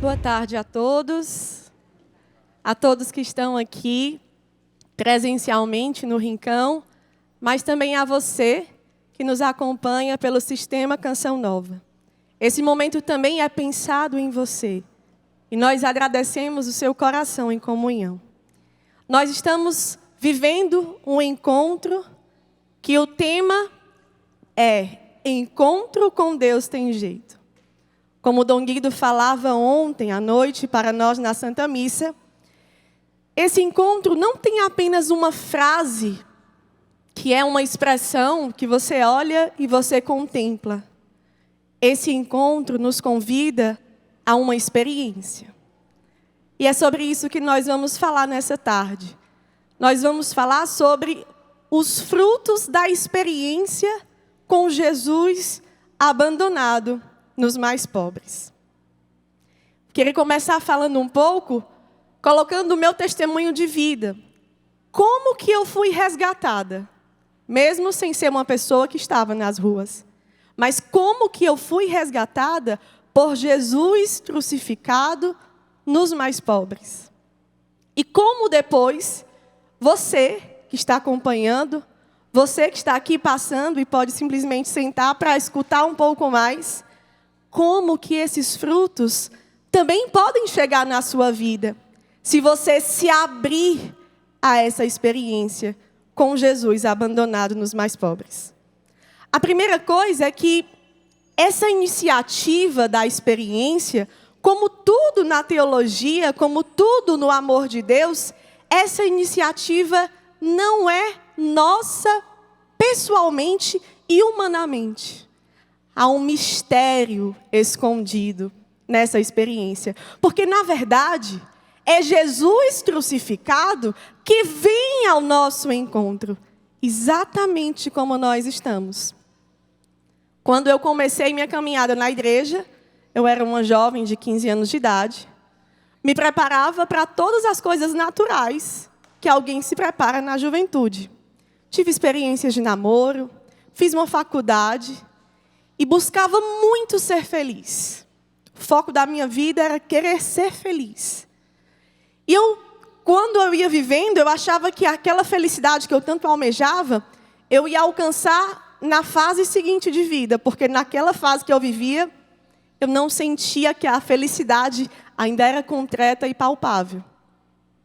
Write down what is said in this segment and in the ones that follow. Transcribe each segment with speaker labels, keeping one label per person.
Speaker 1: Boa tarde a todos que estão aqui presencialmente no Rincão, mas também a você que nos acompanha pelo Sistema Canção Nova. Esse momento também é pensado em você e nós agradecemos o seu coração em comunhão. Nós estamos vivendo um encontro que o tema é Encontro com Deus tem jeito. Como o Dom Guido falava ontem à noite para nós na Santa Missa, esse encontro não tem apenas uma frase, que é uma expressão que você olha e você contempla. Esse encontro nos convida a uma experiência. E é sobre isso que nós vamos falar nessa tarde. Nós vamos falar sobre os frutos da experiência com Jesus abandonado nos mais pobres. Queria começar falando um pouco, colocando o meu testemunho de vida. Como que eu fui resgatada? Mesmo sem ser uma pessoa que estava nas ruas. Mas como que eu fui resgatada por Jesus crucificado nos mais pobres? E como depois, você que está acompanhando, você que está aqui passando e pode simplesmente sentar para escutar um pouco mais, como que esses frutos também podem chegar na sua vida, se você se abrir a essa experiência com Jesus abandonado nos mais pobres. A primeira coisa é que essa iniciativa da experiência, como tudo na teologia, como tudo no amor de Deus, essa iniciativa não é nossa pessoalmente e humanamente. Há um mistério escondido nessa experiência. Porque, na verdade, é Jesus crucificado que vem ao nosso encontro, exatamente como nós estamos. Quando eu comecei minha caminhada na igreja, eu era uma jovem de 15 anos de idade, me preparava para todas as coisas naturais que alguém se prepara na juventude. Tive experiências de namoro, fiz uma faculdade e buscava muito ser feliz. O foco da minha vida era querer ser feliz. E quando eu ia vivendo, eu achava que aquela felicidade que eu tanto almejava, eu ia alcançar na fase seguinte de vida, porque naquela fase que eu vivia, eu não sentia que a felicidade ainda era concreta e palpável.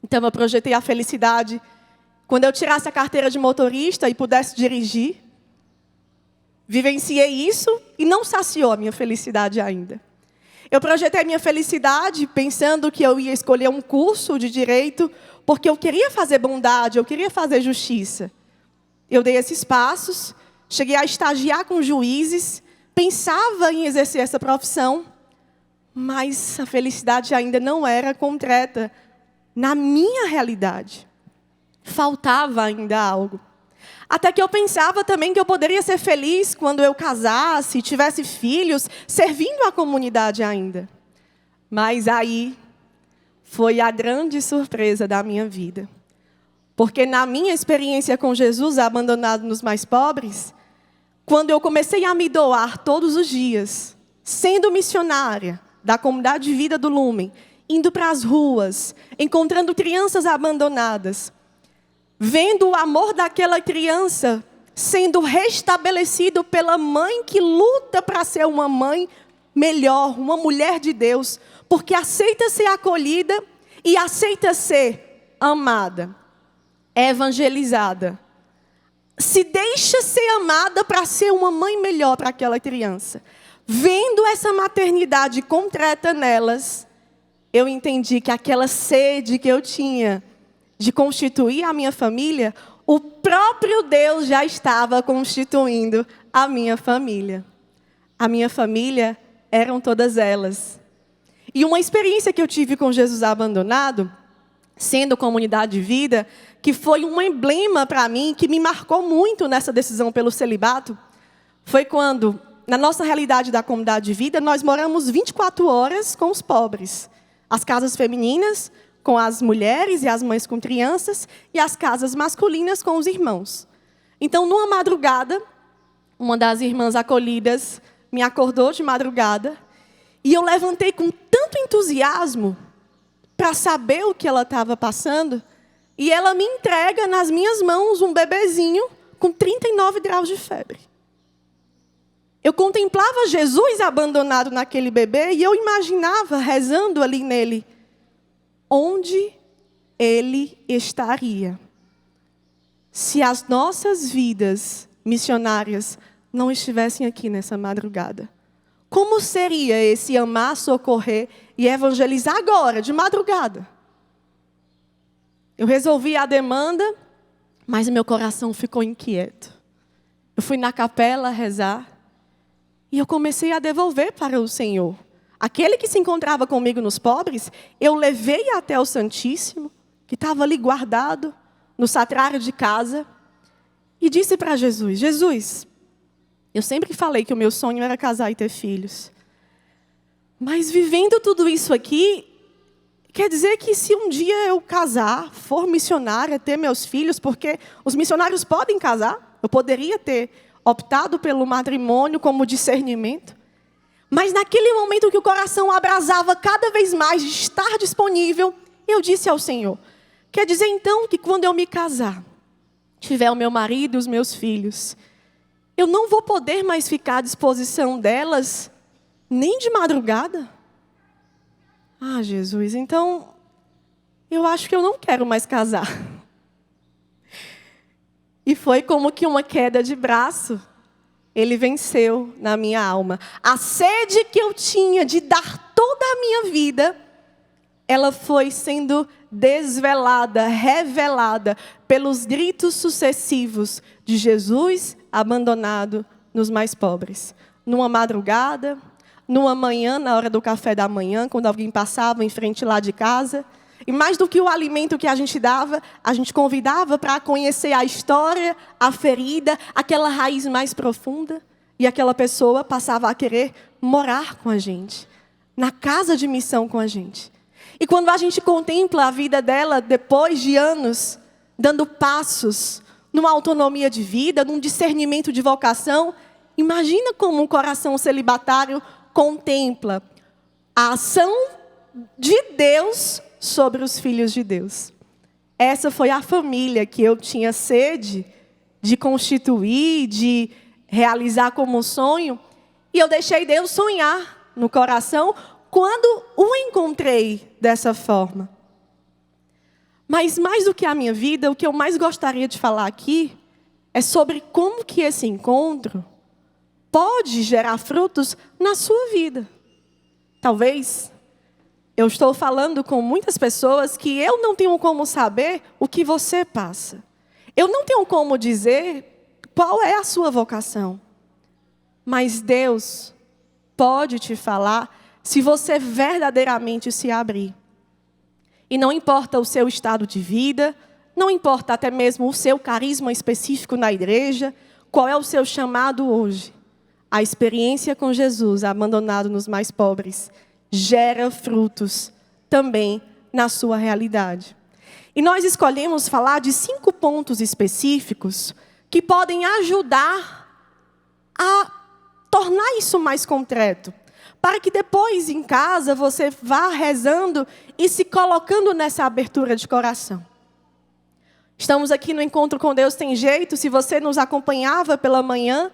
Speaker 1: Então eu projetei a felicidade quando eu tirasse a carteira de motorista e pudesse dirigir. Vivenciei isso e não saciou a minha felicidade ainda. Eu projetei a minha felicidade pensando que eu ia escolher um curso de direito porque eu queria fazer bondade, eu queria fazer justiça. Eu dei esses passos, cheguei a estagiar com juízes, pensava em exercer essa profissão, mas a felicidade ainda não era concreta na minha realidade. Faltava ainda algo. Até que eu pensava também que eu poderia ser feliz quando eu casasse, tivesse filhos, servindo a comunidade ainda. Mas aí foi a grande surpresa da minha vida. Porque na minha experiência com Jesus abandonado nos mais pobres, quando eu comecei a me doar todos os dias, sendo missionária da comunidade de vida do Lumen, indo para as ruas, encontrando crianças abandonadas, vendo o amor daquela criança sendo restabelecido pela mãe que luta para ser uma mãe melhor, uma mulher de Deus, porque aceita ser acolhida e aceita ser amada, evangelizada. Se deixa ser amada para ser uma mãe melhor para aquela criança. Vendo essa maternidade concreta nelas, eu entendi que aquela sede que eu tinha de constituir a minha família, o próprio Deus já estava constituindo a minha família. A minha família eram todas elas. E uma experiência que eu tive com Jesus abandonado, sendo comunidade de vida, que foi um emblema para mim, que me marcou muito nessa decisão pelo celibato, foi quando, na nossa realidade da comunidade de vida, nós moramos 24 horas com os pobres. As casas femininas com as mulheres e as mães com crianças, e as casas masculinas com os irmãos. Então, numa madrugada, uma das irmãs acolhidas me acordou de madrugada E eu levantei com tanto entusiasmo para saber o que ela estava passando, e ela me entrega nas minhas mãos um bebezinho com 39 graus de febre. Eu contemplava Jesus abandonado naquele bebê e eu imaginava, rezando ali nele, onde ele estaria se as nossas vidas missionárias não estivessem aqui nessa madrugada. Como seria esse amar, socorrer e evangelizar agora, de madrugada? Eu resolvi a demanda, mas meu coração ficou inquieto. Eu fui na capela rezar e eu comecei a devolver para o Senhor. Aquele que se encontrava comigo nos pobres, eu levei até o Santíssimo, que estava ali guardado, no sacrário de casa, e disse para Jesus, Jesus, eu sempre falei que o meu sonho era casar e ter filhos. Mas vivendo tudo isso aqui, quer dizer que se um dia eu casar, for missionária, ter meus filhos, porque os missionários podem casar, eu poderia ter optado pelo matrimônio como discernimento. Mas naquele momento que o coração abrasava cada vez mais de estar disponível, eu disse ao Senhor, quer dizer então que quando eu me casar, tiver o meu marido e os meus filhos, eu não vou poder mais ficar à disposição delas, nem de madrugada? Ah, Jesus, então, eu acho que eu não quero mais casar. E foi como que uma queda de braço. Ele venceu na minha alma. A sede que eu tinha de dar toda a minha vida, ela foi sendo desvelada, revelada pelos gritos sucessivos de Jesus abandonado nos mais pobres. Numa madrugada, numa manhã, na hora do café da manhã, quando alguém passava em frente lá de casa. E mais do que o alimento que a gente dava, a gente convidava para conhecer a história, a ferida, aquela raiz mais profunda. E aquela pessoa passava a querer morar com a gente, na casa de missão com a gente. E quando a gente contempla a vida dela, depois de anos, dando passos, numa autonomia de vida, num discernimento de vocação, imagina como um coração celibatário contempla a ação de Deus sobre os filhos de Deus. Essa foi a família que eu tinha sede de constituir, de realizar como um sonho, e eu deixei Deus sonhar no coração quando o encontrei dessa forma. Mas mais do que a minha vida, o que eu mais gostaria de falar aqui é sobre como que esse encontro pode gerar frutos na sua vida. Talvez eu estou falando com muitas pessoas que eu não tenho como saber o que você passa. Eu não tenho como dizer qual é a sua vocação. Mas Deus pode te falar se você verdadeiramente se abrir. E não importa o seu estado de vida, não importa até mesmo o seu carisma específico na igreja, qual é o seu chamado hoje. A experiência com Jesus, abandonado nos mais pobres, gera frutos também na sua realidade. E nós escolhemos falar de 5 pontos específicos que podem ajudar a tornar isso mais concreto, para que depois em casa você vá rezando e se colocando nessa abertura de coração. Estamos aqui no Encontro com Deus Tem Jeito. Se você nos acompanhava pela manhã,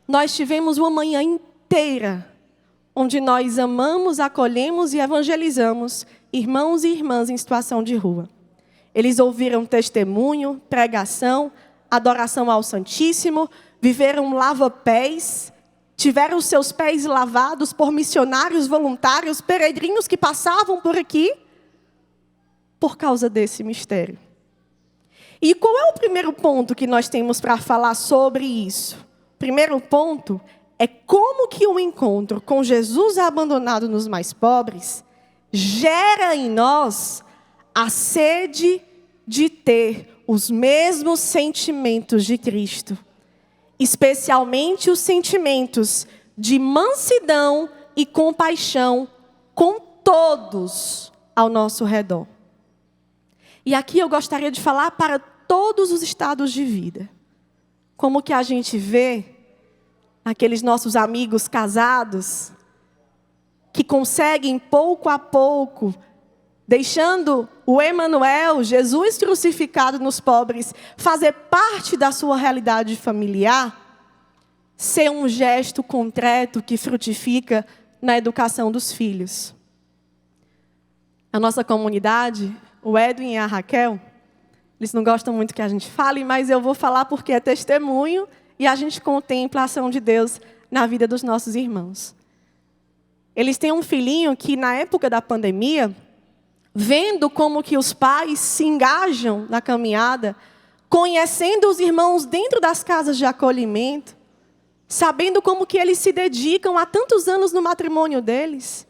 Speaker 1: nós tivemos uma manhã inteira onde nós amamos, acolhemos e evangelizamos irmãos e irmãs em situação de rua. Eles ouviram testemunho, pregação, adoração ao Santíssimo, viveram lava-pés, tiveram seus pés lavados por missionários voluntários, peregrinos que passavam por aqui, por causa desse mistério. E qual é o primeiro ponto que nós temos para falar sobre isso? O primeiro ponto é como que o encontro com Jesus abandonado nos mais pobres gera em nós a sede de ter os mesmos sentimentos de Cristo. Especialmente os sentimentos de mansidão e compaixão com todos ao nosso redor. E aqui eu gostaria de falar para todos os estados de vida. Como que a gente vê aqueles nossos amigos casados que conseguem pouco a pouco, deixando o Emanuel, Jesus crucificado nos pobres, fazer parte da sua realidade familiar, ser um gesto concreto que frutifica na educação dos filhos. A nossa comunidade, o Edwin e a Raquel, eles não gostam muito que a gente fale, mas eu vou falar porque é testemunho e a gente contempla a ação de Deus na vida dos nossos irmãos. Eles têm um filhinho que, na época da pandemia, vendo como que os pais se engajam na caminhada, conhecendo os irmãos dentro das casas de acolhimento, sabendo como que eles se dedicam há tantos anos no matrimônio deles,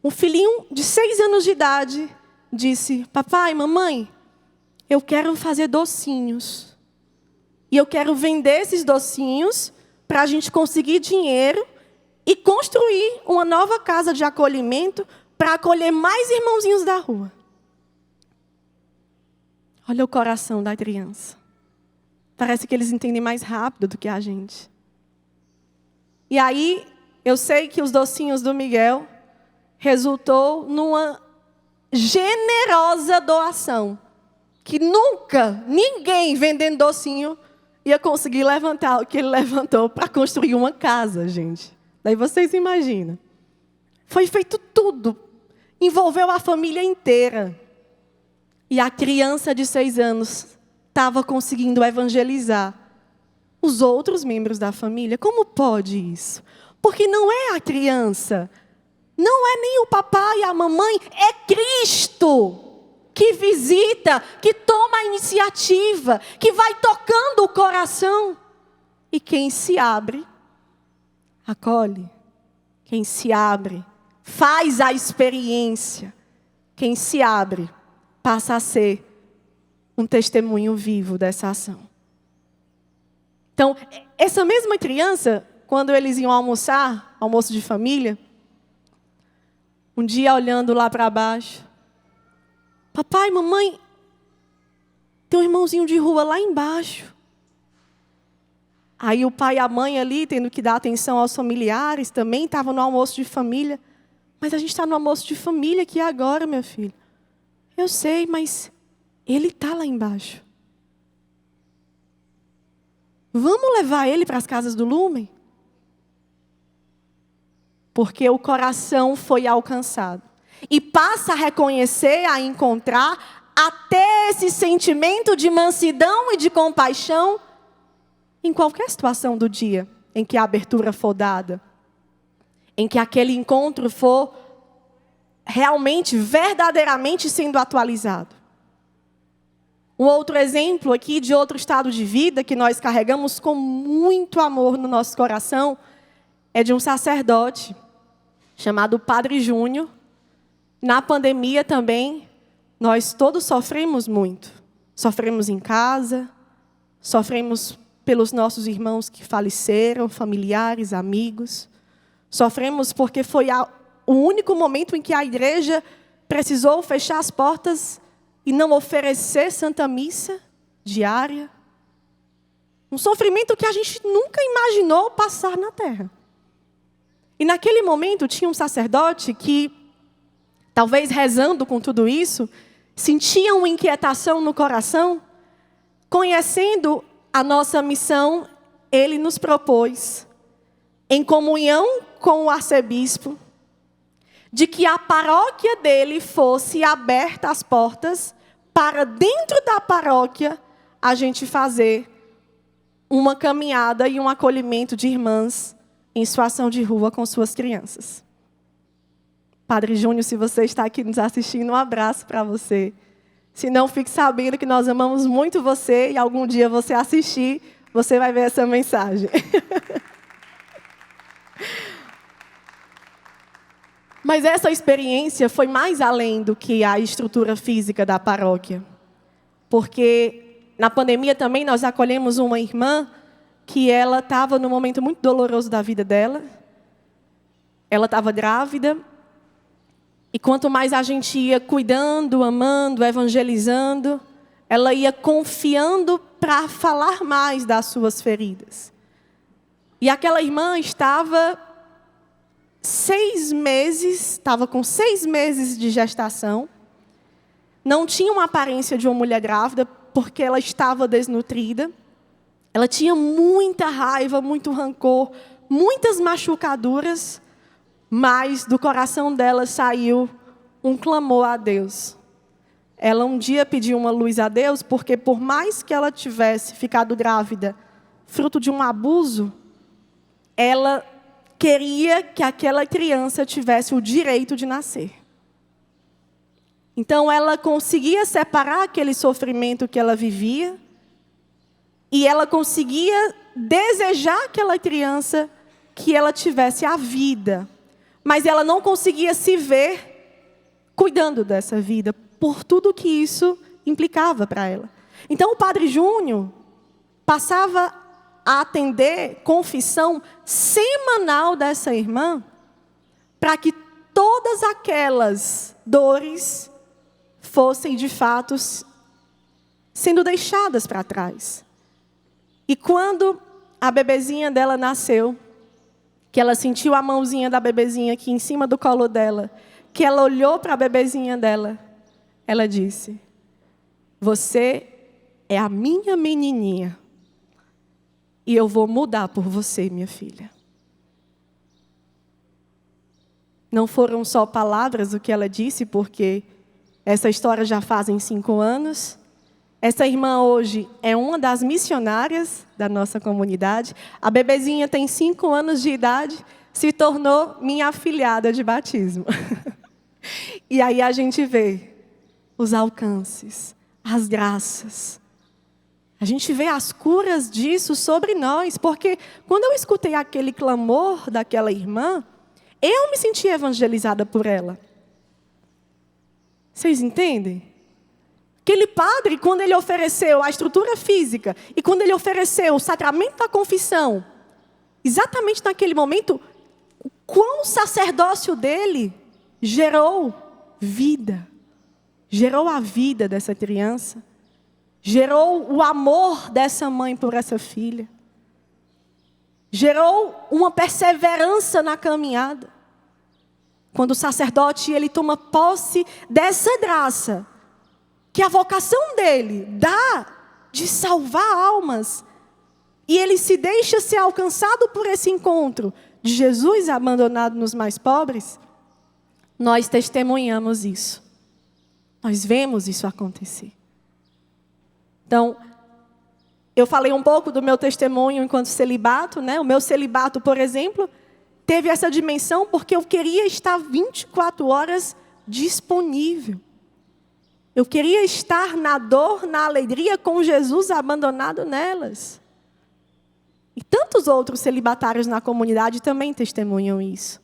Speaker 1: um filhinho de 6 anos de idade disse: papai, mamãe, eu quero fazer docinhos. E eu quero vender esses docinhos para a gente conseguir dinheiro e construir uma nova casa de acolhimento para acolher mais irmãozinhos da rua. Olha o coração da criança. Parece que eles entendem mais rápido do que a gente. E aí, eu sei que os docinhos do Miguel resultou numa generosa doação. Que nunca ninguém vendendo docinho ia conseguir levantar o que ele levantou para construir uma casa, gente. Daí vocês imaginam. Foi feito tudo. Envolveu a família inteira. E a criança de 6 anos estava conseguindo evangelizar os outros membros da família. Como pode isso? Porque não é a criança, não é nem o papai e a mamãe, é Cristo que visita, que toma a iniciativa, que vai tocando o coração. E quem se abre, acolhe. Quem se abre, faz a experiência. Quem se abre, passa a ser um testemunho vivo dessa ação. Então, essa mesma criança, quando eles iam almoçar, almoço de família, um dia olhando lá para baixo, papai, mamãe, tem um irmãozinho de rua lá embaixo. Aí o pai e a mãe ali, tendo que dar atenção aos familiares, também estavam no almoço de família. Mas a gente está no almoço de família aqui agora, meu filho. Eu sei, mas ele está lá embaixo. Vamos levar ele para as casas do Lumen? Porque o coração foi alcançado. E passa a reconhecer, a encontrar até esse sentimento de mansidão e de compaixão em qualquer situação do dia em que a abertura for dada, em que aquele encontro for realmente, verdadeiramente sendo atualizado. Um outro exemplo aqui de outro estado de vida que nós carregamos com muito amor no nosso coração é de um sacerdote chamado Padre Júnior. Na pandemia também, nós todos sofremos muito. Sofremos em casa, sofremos pelos nossos irmãos que faleceram, familiares, amigos. Sofremos porque foi o único momento em que a igreja precisou fechar as portas e não oferecer Santa Missa diária. Um sofrimento que a gente nunca imaginou passar na terra. E naquele momento tinha um sacerdote que, talvez rezando com tudo isso, sentia uma inquietação no coração. Conhecendo a nossa missão, ele nos propôs, em comunhão com o arcebispo, de que a paróquia dele fosse aberta as portas para dentro da paróquia a gente fazer uma caminhada e um acolhimento de irmãs em situação de rua com suas crianças. Padre Júnior, se você está aqui nos assistindo, um abraço para você. Se não, fique sabendo que nós amamos muito você e algum dia você assistir, você vai ver essa mensagem. Mas essa experiência foi mais além do que a estrutura física da paróquia. Porque na pandemia também nós acolhemos uma irmã que ela estava num momento muito doloroso da vida dela. Ela estava grávida. E quanto mais a gente ia cuidando, amando, evangelizando, ela ia confiando para falar mais das suas feridas. E aquela irmã estava estava com 6 meses de gestação, não tinha uma aparência de uma mulher grávida, porque ela estava desnutrida, ela tinha muita raiva, muito rancor, muitas machucaduras, mas do coração dela saiu um clamor a Deus. Ela um dia pediu uma luz a Deus, porque por mais que ela tivesse ficado grávida, fruto de um abuso, ela queria que aquela criança tivesse o direito de nascer. Então ela conseguia separar aquele sofrimento que ela vivia, e ela conseguia desejar aquela criança que ela tivesse a vida, mas ela não conseguia se ver cuidando dessa vida, por tudo que isso implicava para ela. Então o Padre Júnior passava a atender confissão semanal dessa irmã, para que todas aquelas dores fossem de fato sendo deixadas para trás. E quando a bebezinha dela nasceu, que ela sentiu a mãozinha da bebezinha aqui em cima do colo dela, que ela olhou para a bebezinha dela, ela disse: você é a minha menininha, e eu vou mudar por você, minha filha. Não foram só palavras o que ela disse, porque essa história já fazem 5 anos. Essa irmã hoje é uma das missionárias da nossa comunidade. A bebezinha tem 5 anos de idade, se tornou minha afilhada de batismo. E aí a gente vê os alcances, as graças. A gente vê as curas disso sobre nós, porque quando eu escutei aquele clamor daquela irmã, eu me senti evangelizada por ela. Vocês entendem? Aquele padre, quando ele ofereceu a estrutura física e quando ele ofereceu o sacramento da confissão, exatamente naquele momento, o quão o sacerdócio dele gerou vida, gerou a vida dessa criança, gerou o amor dessa mãe por essa filha, gerou uma perseverança na caminhada. Quando o sacerdote ele toma posse dessa graça, que a vocação dele dá de salvar almas, e ele se deixa ser alcançado por esse encontro de Jesus abandonado nos mais pobres, nós testemunhamos isso. Nós vemos isso acontecer. Então, eu falei um pouco do meu testemunho enquanto celibato, né? O meu celibato, por exemplo, teve essa dimensão porque eu queria estar 24 horas disponível. Eu queria estar na dor, na alegria, com Jesus abandonado nelas. E tantos outros celibatários na comunidade também testemunham isso.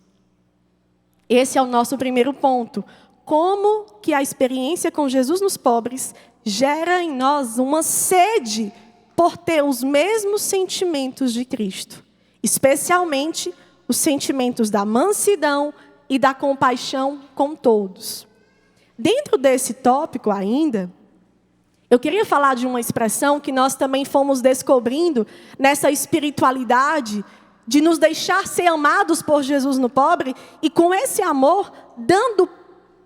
Speaker 1: Esse é o nosso primeiro ponto. Como que a experiência com Jesus nos pobres gera em nós uma sede por ter os mesmos sentimentos de Cristo. Especialmente os sentimentos da mansidão e da compaixão com todos. Dentro desse tópico ainda, eu queria falar de uma expressão que nós também fomos descobrindo nessa espiritualidade de nos deixar ser amados por Jesus no pobre e com esse amor, dando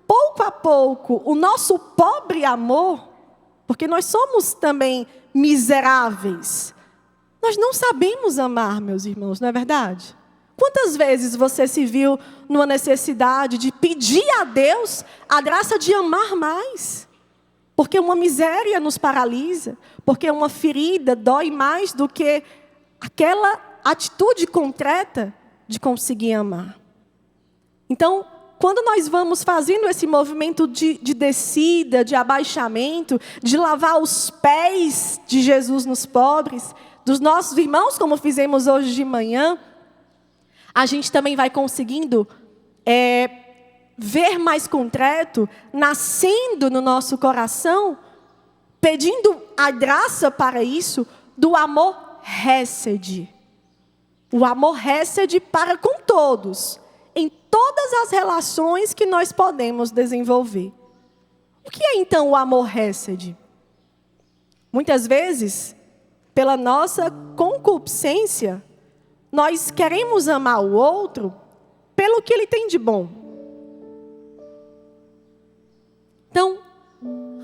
Speaker 1: pouco a pouco o nosso pobre amor, porque nós somos também miseráveis. Nós não sabemos amar, meus irmãos, não é verdade? Quantas vezes você se viu numa necessidade de pedir a Deus a graça de amar mais? Porque uma miséria nos paralisa, porque uma ferida dói mais do que aquela atitude concreta de conseguir amar. Então, quando nós vamos fazendo esse movimento de descida, de abaixamento, de lavar os pés de Jesus nos pobres, dos nossos irmãos, como fizemos hoje de manhã, a gente também vai conseguindo ver mais concreto, nascendo no nosso coração, pedindo a graça para isso, do amor Hesed. O amor Hesed para com todos, em todas as relações que nós podemos desenvolver. O que é então o amor Hesed? Muitas vezes, pela nossa concupiscência, nós queremos amar o outro pelo que ele tem de bom. Então,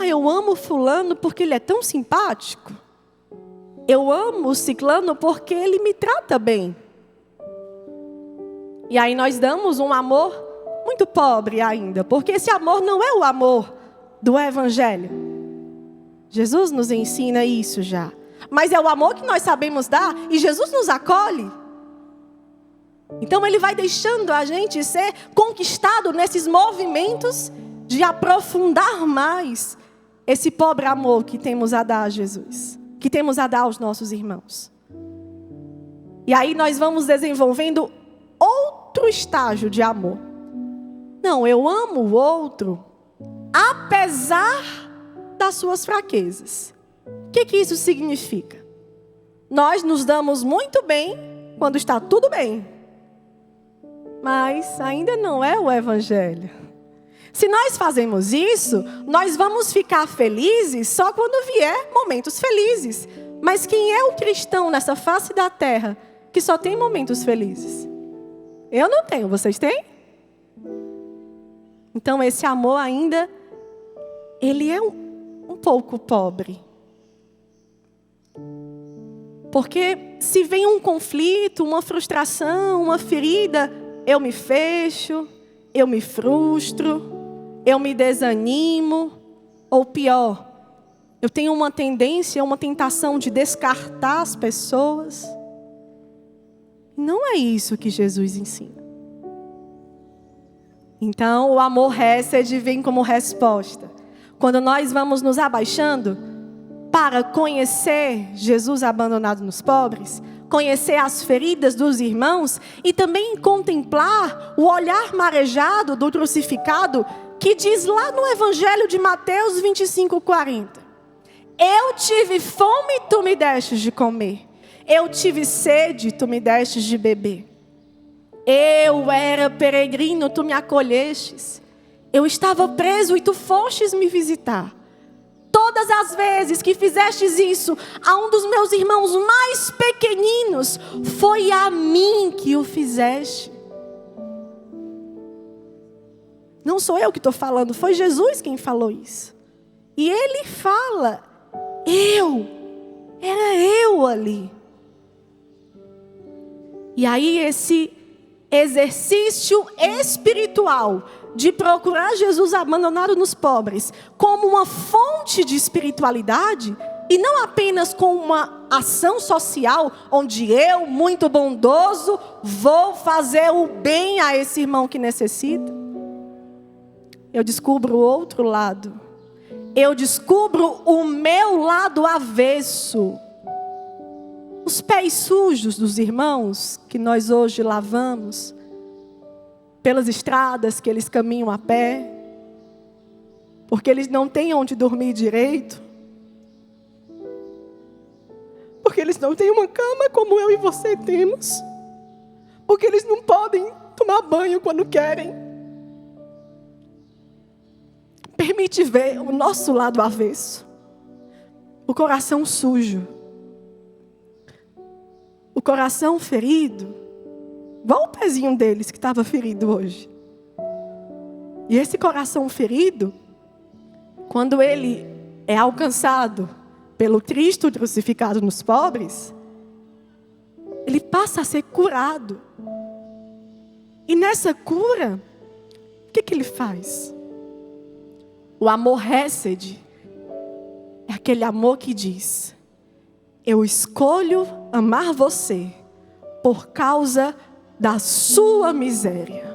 Speaker 1: eu amo fulano porque ele é tão simpático. Eu amo o ciclano porque ele me trata bem. E aí nós damos um amor muito pobre ainda, porque esse amor não é o amor do Evangelho. Jesus nos ensina isso já. Mas é o amor que nós sabemos dar e Jesus nos acolhe. Então ele vai deixando a gente ser conquistado nesses movimentos de aprofundar mais esse pobre amor que temos a dar a Jesus, que temos a dar aos nossos irmãos. E aí nós vamos desenvolvendo outro estágio de amor. Não, eu amo o outro, apesar das suas fraquezas. O que isso significa? Nós nos damos muito bem quando está tudo bem. Mas ainda não é o Evangelho. Se nós fazemos isso, nós vamos ficar felizes só quando vier momentos felizes. Mas quem é o cristão nessa face da terra que só tem momentos felizes? Eu não tenho, vocês têm? Então esse amor ainda, ele é um pouco pobre. Porque se vem um conflito, uma frustração, uma ferida, eu me fecho, eu me frustro, eu me desanimo, ou pior, eu tenho uma tendência, uma tentação de descartar as pessoas. Não é isso que Jesus ensina. Então, o amor Hesed vem como resposta. Quando nós vamos nos abaixando para conhecer Jesus abandonado nos pobres, conhecer as feridas dos irmãos e também contemplar o olhar marejado do crucificado que diz lá no Evangelho de Mateus 25:40. Eu tive fome e tu me destes de comer. Eu tive sede e tu me destes de beber. Eu era peregrino, tu me acolhestes. Eu estava preso e tu fostes me visitar. Todas as vezes que fizestes isso a um dos meus irmãos mais pequeninos, foi a mim que o fizeste. Não sou eu que estou falando, foi Jesus quem falou isso. E ele fala, era eu ali. E aí esse exercício espiritual de procurar Jesus abandonado nos pobres como uma fonte de espiritualidade e não apenas com uma ação social onde eu, muito bondoso, vou fazer o bem a esse irmão que necessita. Eu descubro o outro lado. Eu descubro o meu lado avesso. Os pés sujos dos irmãos que nós hoje lavamos, pelas estradas que eles caminham a pé, porque eles não têm onde dormir direito, porque eles não têm uma cama como eu e você temos, porque eles não podem tomar banho quando querem. Permite ver o nosso lado avesso, o coração sujo, o coração ferido, igual o pezinho deles que estava ferido hoje. E esse coração ferido, quando ele é alcançado pelo Cristo crucificado nos pobres, ele passa a ser curado. E nessa cura, o que ele faz? O amor Hesed é aquele amor que diz: eu escolho amar você por causa da sua miséria.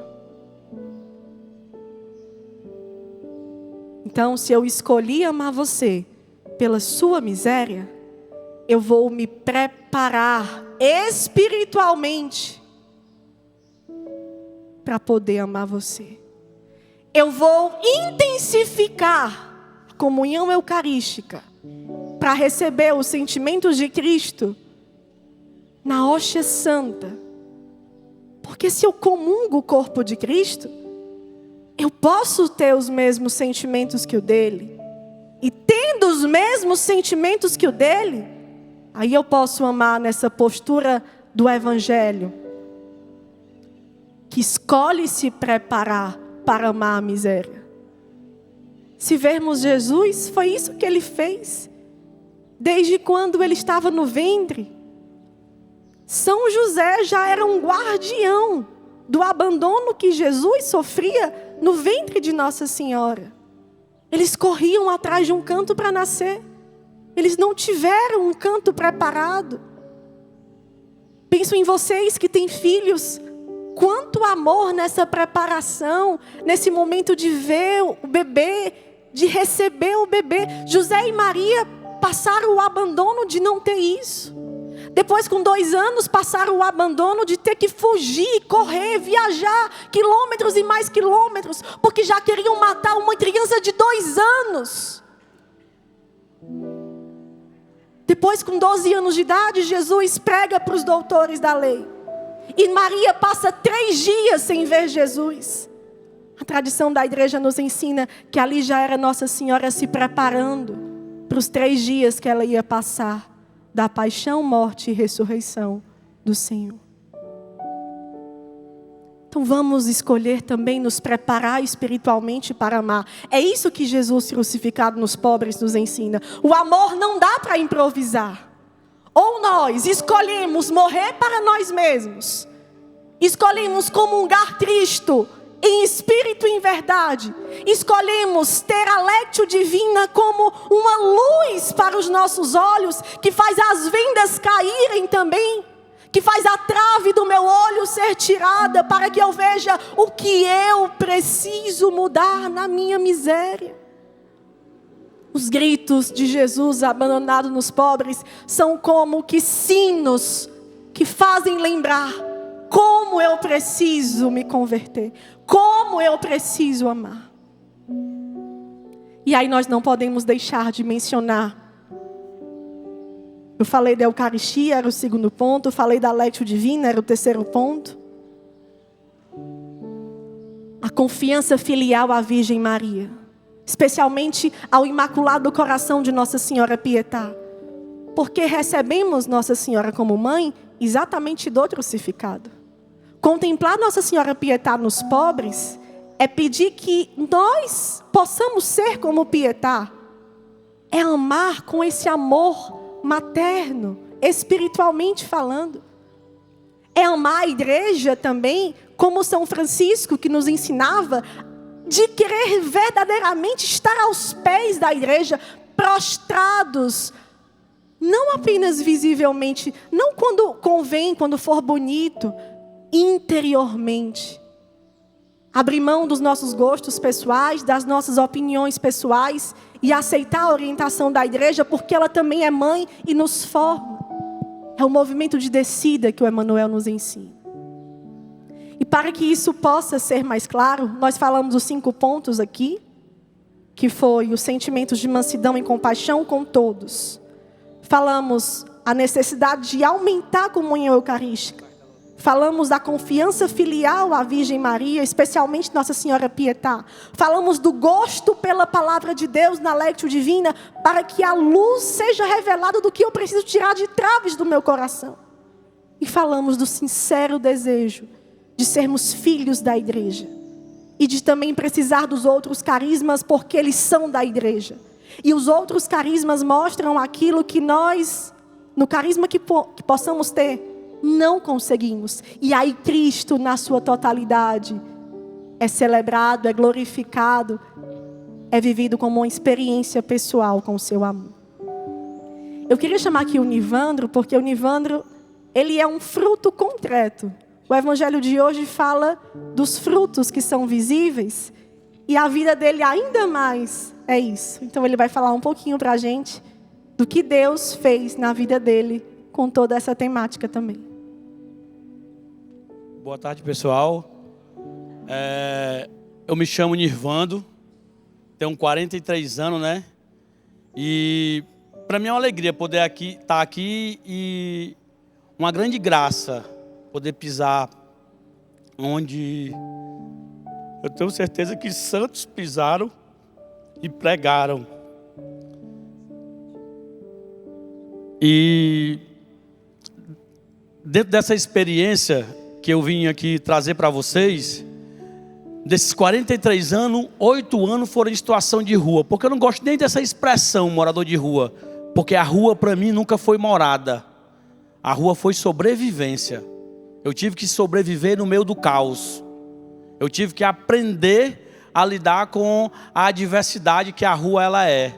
Speaker 1: Então, se eu escolhi amar você pela sua miséria, eu vou me preparar espiritualmente para poder amar você. Eu vou intensificar a comunhão eucarística para receber os sentimentos de Cristo na hóstia santa. Porque se eu comungo o corpo de Cristo, eu posso ter os mesmos sentimentos que o dele. E tendo os mesmos sentimentos que o dele, aí eu posso amar nessa postura do Evangelho. que escolhe se preparar para amar a miséria. Se vermos Jesus, foi isso que ele fez. Desde quando ele estava no ventre, São José já era um guardião do abandono que Jesus sofria no ventre de Nossa Senhora. Eles corriam atrás de um canto para nascer. Eles não tiveram um canto preparado. Penso em vocês que têm filhos. Quanto amor nessa preparação, nesse momento de ver o bebê, de receber o bebê. José e Maria passaram o abandono de não ter isso. Depois, com 2 anos, passaram o abandono de ter que fugir, correr, viajar quilômetros e mais quilômetros, porque já queriam matar uma criança de 2 anos. Depois, com 12 anos de idade, Jesus prega para os doutores da lei. E Maria passa 3 dias sem ver Jesus. A tradição da igreja nos ensina que ali já era Nossa Senhora se preparando para os 3 dias que ela ia passar da paixão, morte e ressurreição do Senhor. Então vamos escolher também nos preparar espiritualmente para amar. É isso que Jesus crucificado nos pobres nos ensina. O amor não dá para improvisar. Ou nós escolhemos morrer para nós mesmos, escolhemos comungar Cristo em espírito e em verdade, escolhemos ter a Lectio Divina como uma luz para os nossos olhos, que faz as vendas caírem também, que faz a trave do meu olho ser tirada, para que eu veja o que eu preciso mudar na minha miséria. Os gritos de Jesus abandonado nos pobres são como que sinos que fazem lembrar como eu preciso me converter, como eu preciso amar. E aí nós não podemos deixar de mencionar. Eu falei da Eucaristia, era o 2º ponto, falei da Lectio Divina, era o 3º ponto. A confiança filial à Virgem Maria, especialmente ao Imaculado Coração de Nossa Senhora Pietá, porque recebemos Nossa Senhora como mãe exatamente do crucificado. Contemplar Nossa Senhora Pietá nos pobres é pedir que nós possamos ser como Pietá, é amar com esse amor materno, espiritualmente falando. É amar a igreja também, como São Francisco, que nos ensinava de querer verdadeiramente estar aos pés da igreja, prostrados, não apenas visivelmente, não quando convém, quando for bonito, interiormente. Abrir mão dos nossos gostos pessoais, das nossas opiniões pessoais e aceitar a orientação da igreja, porque ela também é mãe e nos forma. É o movimento de descida que o Emmanuel nos ensina. E para que isso possa ser mais claro, nós falamos os 5 pontos aqui, que foi os sentimentos de mansidão e compaixão com todos. Falamos a necessidade de aumentar a comunhão eucarística. Falamos da confiança filial à Virgem Maria, especialmente Nossa Senhora Pietá. Falamos do gosto pela palavra de Deus na Lectio Divina, para que a luz seja revelada do que eu preciso tirar de traves do meu coração. E falamos do sincero desejo de sermos filhos da igreja. E de também precisar dos outros carismas, porque eles são da igreja. E os outros carismas mostram aquilo que nós, no carisma que possamos ter, não conseguimos. E aí Cristo, na sua totalidade, é celebrado, é glorificado, é vivido como uma experiência pessoal com o seu amor. Eu queria chamar aqui o Nivandro, porque o Nivandro, ele é um fruto concreto. O evangelho de hoje fala dos frutos que são visíveis, e a vida dele ainda mais é isso. Então ele vai falar um pouquinho para a gente do que Deus fez na vida dele com toda essa temática também.
Speaker 2: Boa tarde, pessoal. Eu me chamo Nirvando, tenho 43 anos, né? E para mim é uma alegria poder estar aqui e uma grande graça poder pisar onde eu tenho certeza que santos pisaram e pregaram. E dentro dessa experiência, que eu vim aqui trazer para vocês, desses 43 anos, 8 anos foram em situação de rua. Porque eu não gosto nem dessa expressão, morador de rua. Porque a rua para mim nunca foi morada. A rua foi sobrevivência. Eu tive que sobreviver no meio do caos. Eu tive que aprender a lidar com a adversidade que a rua ela é.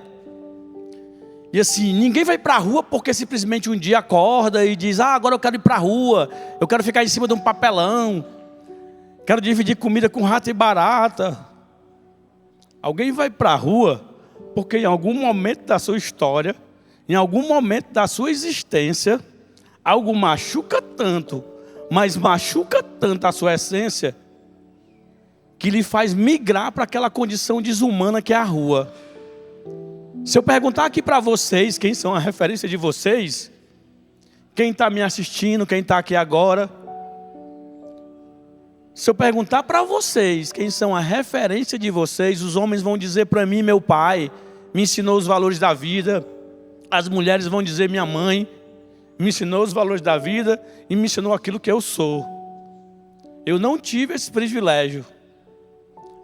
Speaker 2: E assim, ninguém vai para a rua porque simplesmente um dia acorda e diz: agora eu quero ir para a rua, eu quero ficar em cima de um papelão, quero dividir comida com rato e barata. Alguém vai para a rua porque em algum momento da sua história, em algum momento da sua existência, algo machuca tanto, mas machuca tanto a sua essência, que lhe faz migrar para aquela condição desumana que é a rua. Se eu perguntar aqui para vocês, quem são a referência de vocês, quem está me assistindo, quem está aqui agora, se eu perguntar para vocês, quem são a referência de vocês, os homens vão dizer para mim: meu pai me ensinou os valores da vida. As mulheres vão dizer: minha mãe me ensinou os valores da vida e me ensinou aquilo que eu sou. Eu não tive esse privilégio.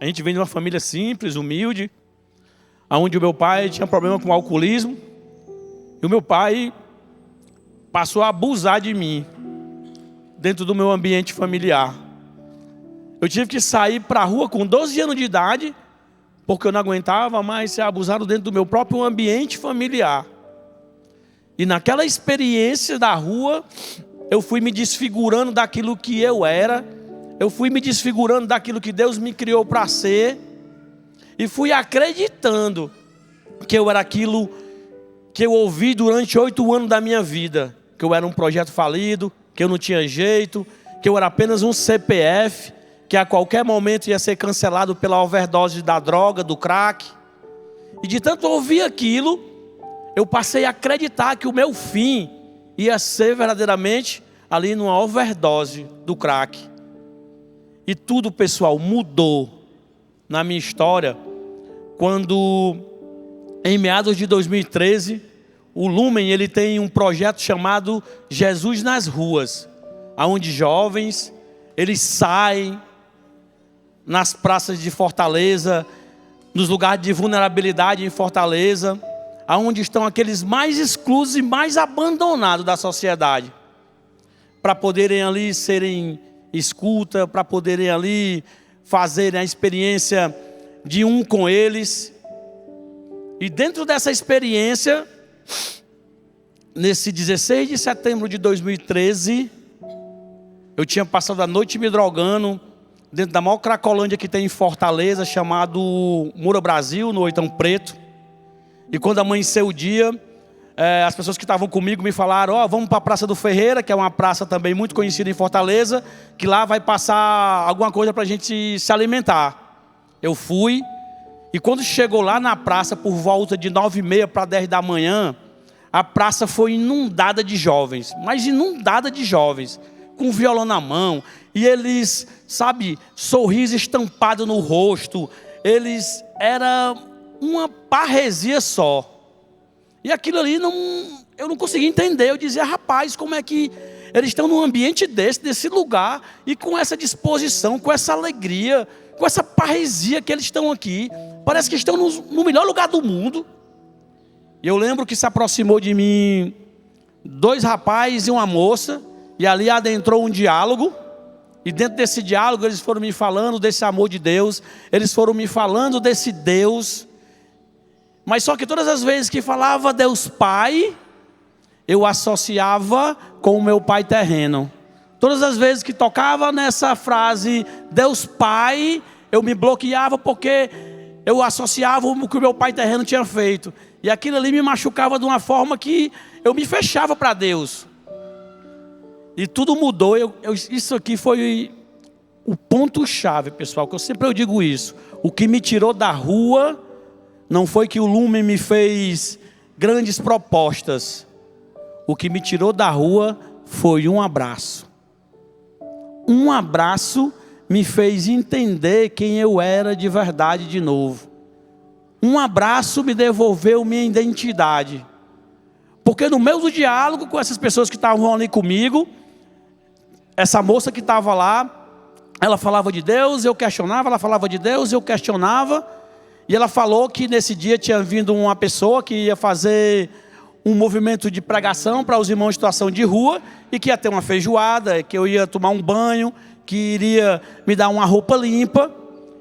Speaker 2: A gente vem de uma família simples, humilde, onde o meu pai tinha problema com o alcoolismo. E o meu pai passou a abusar de mim dentro do meu ambiente familiar. Eu tive que sair para a rua com 12 anos de idade, porque eu não aguentava mais ser abusado dentro do meu próprio ambiente familiar. E naquela experiência da rua, eu fui me desfigurando daquilo que eu era. Eu fui me desfigurando daquilo que Deus me criou para ser. E fui acreditando que eu era aquilo que eu ouvi durante 8 anos da minha vida. Que eu era um projeto falido, que eu não tinha jeito, que eu era apenas um CPF, que a qualquer momento ia ser cancelado pela overdose da droga, do crack. E de tanto ouvir aquilo, eu passei a acreditar que o meu fim ia ser verdadeiramente ali numa overdose do crack. E tudo, pessoal, mudou na minha história quando, em meados de 2013, o Lumen ele tem um projeto chamado Jesus nas Ruas, onde jovens eles saem nas praças de Fortaleza, nos lugares de vulnerabilidade em Fortaleza, aonde estão aqueles mais exclusos e mais abandonados da sociedade, para poderem ali serem escuta, para poderem ali fazerem a experiência de um com eles. E dentro dessa experiência, nesse 16 de setembro de 2013, eu tinha passado a noite me drogando dentro da maior cracolândia que tem em Fortaleza, chamado Moura Brasil, no Oitão Preto. E quando amanheceu o dia, as pessoas que estavam comigo me falaram: vamos para a Praça do Ferreira, que é uma praça também muito conhecida em Fortaleza, que lá vai passar alguma coisa para a gente se alimentar. Eu fui, e quando chegou lá na praça, por volta de 9h30 para 10 da manhã, a praça foi inundada de jovens, mas inundada de jovens, com violão na mão, e eles, sabe, sorriso estampado no rosto, eles, era uma parresia só. E aquilo ali, eu não conseguia entender. Eu dizia: rapaz, como é que eles estão num ambiente desse lugar, e com essa disposição, com essa alegria, com essa parresia que eles estão aqui, parece que estão no melhor lugar do mundo. E eu lembro que se aproximou de mim 2 rapazes e uma moça, e ali adentrou um diálogo, e dentro desse diálogo eles foram me falando desse amor de Deus, eles foram me falando desse Deus. Mas só que todas as vezes que falava Deus Pai, eu associava com o meu pai terreno. Todas as vezes que tocava nessa frase Deus Pai, eu me bloqueava porque eu associava o que o meu pai terreno tinha feito. E aquilo ali me machucava de uma forma que eu me fechava para Deus. E tudo mudou. Isso aqui foi o ponto-chave, pessoal, que eu sempre digo isso. O que me tirou da rua não foi que o Lumen me fez grandes propostas. O que me tirou da rua foi um abraço. Um abraço me fez entender quem eu era de verdade de novo. Um abraço me devolveu minha identidade. Porque no meio do diálogo com essas pessoas que estavam ali comigo, essa moça que estava lá, ela falava de Deus, eu questionava, ela falava de Deus, eu questionava. E ela falou que nesse dia tinha vindo uma pessoa que ia fazer um movimento de pregação para os irmãos em situação de rua, e que ia ter uma feijoada, que eu ia tomar um banho, que iria me dar uma roupa limpa.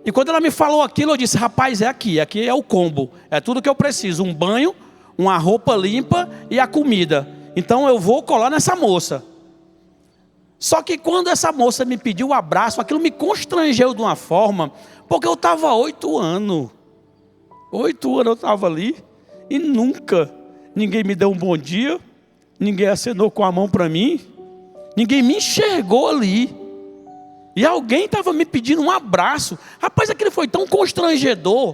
Speaker 2: E quando ela me falou aquilo, eu disse: rapaz, aqui é o combo, é tudo que eu preciso, um banho, uma roupa limpa e a comida. Então eu vou colar nessa moça. Só que quando essa moça me pediu um abraço, aquilo me constrangeu de uma forma, porque eu estava 8 anos. 8 anos eu estava ali e nunca ninguém me deu um bom dia, ninguém acenou com a mão para mim, ninguém me enxergou ali. E alguém estava me pedindo um abraço. Rapaz, aquilo foi tão constrangedor.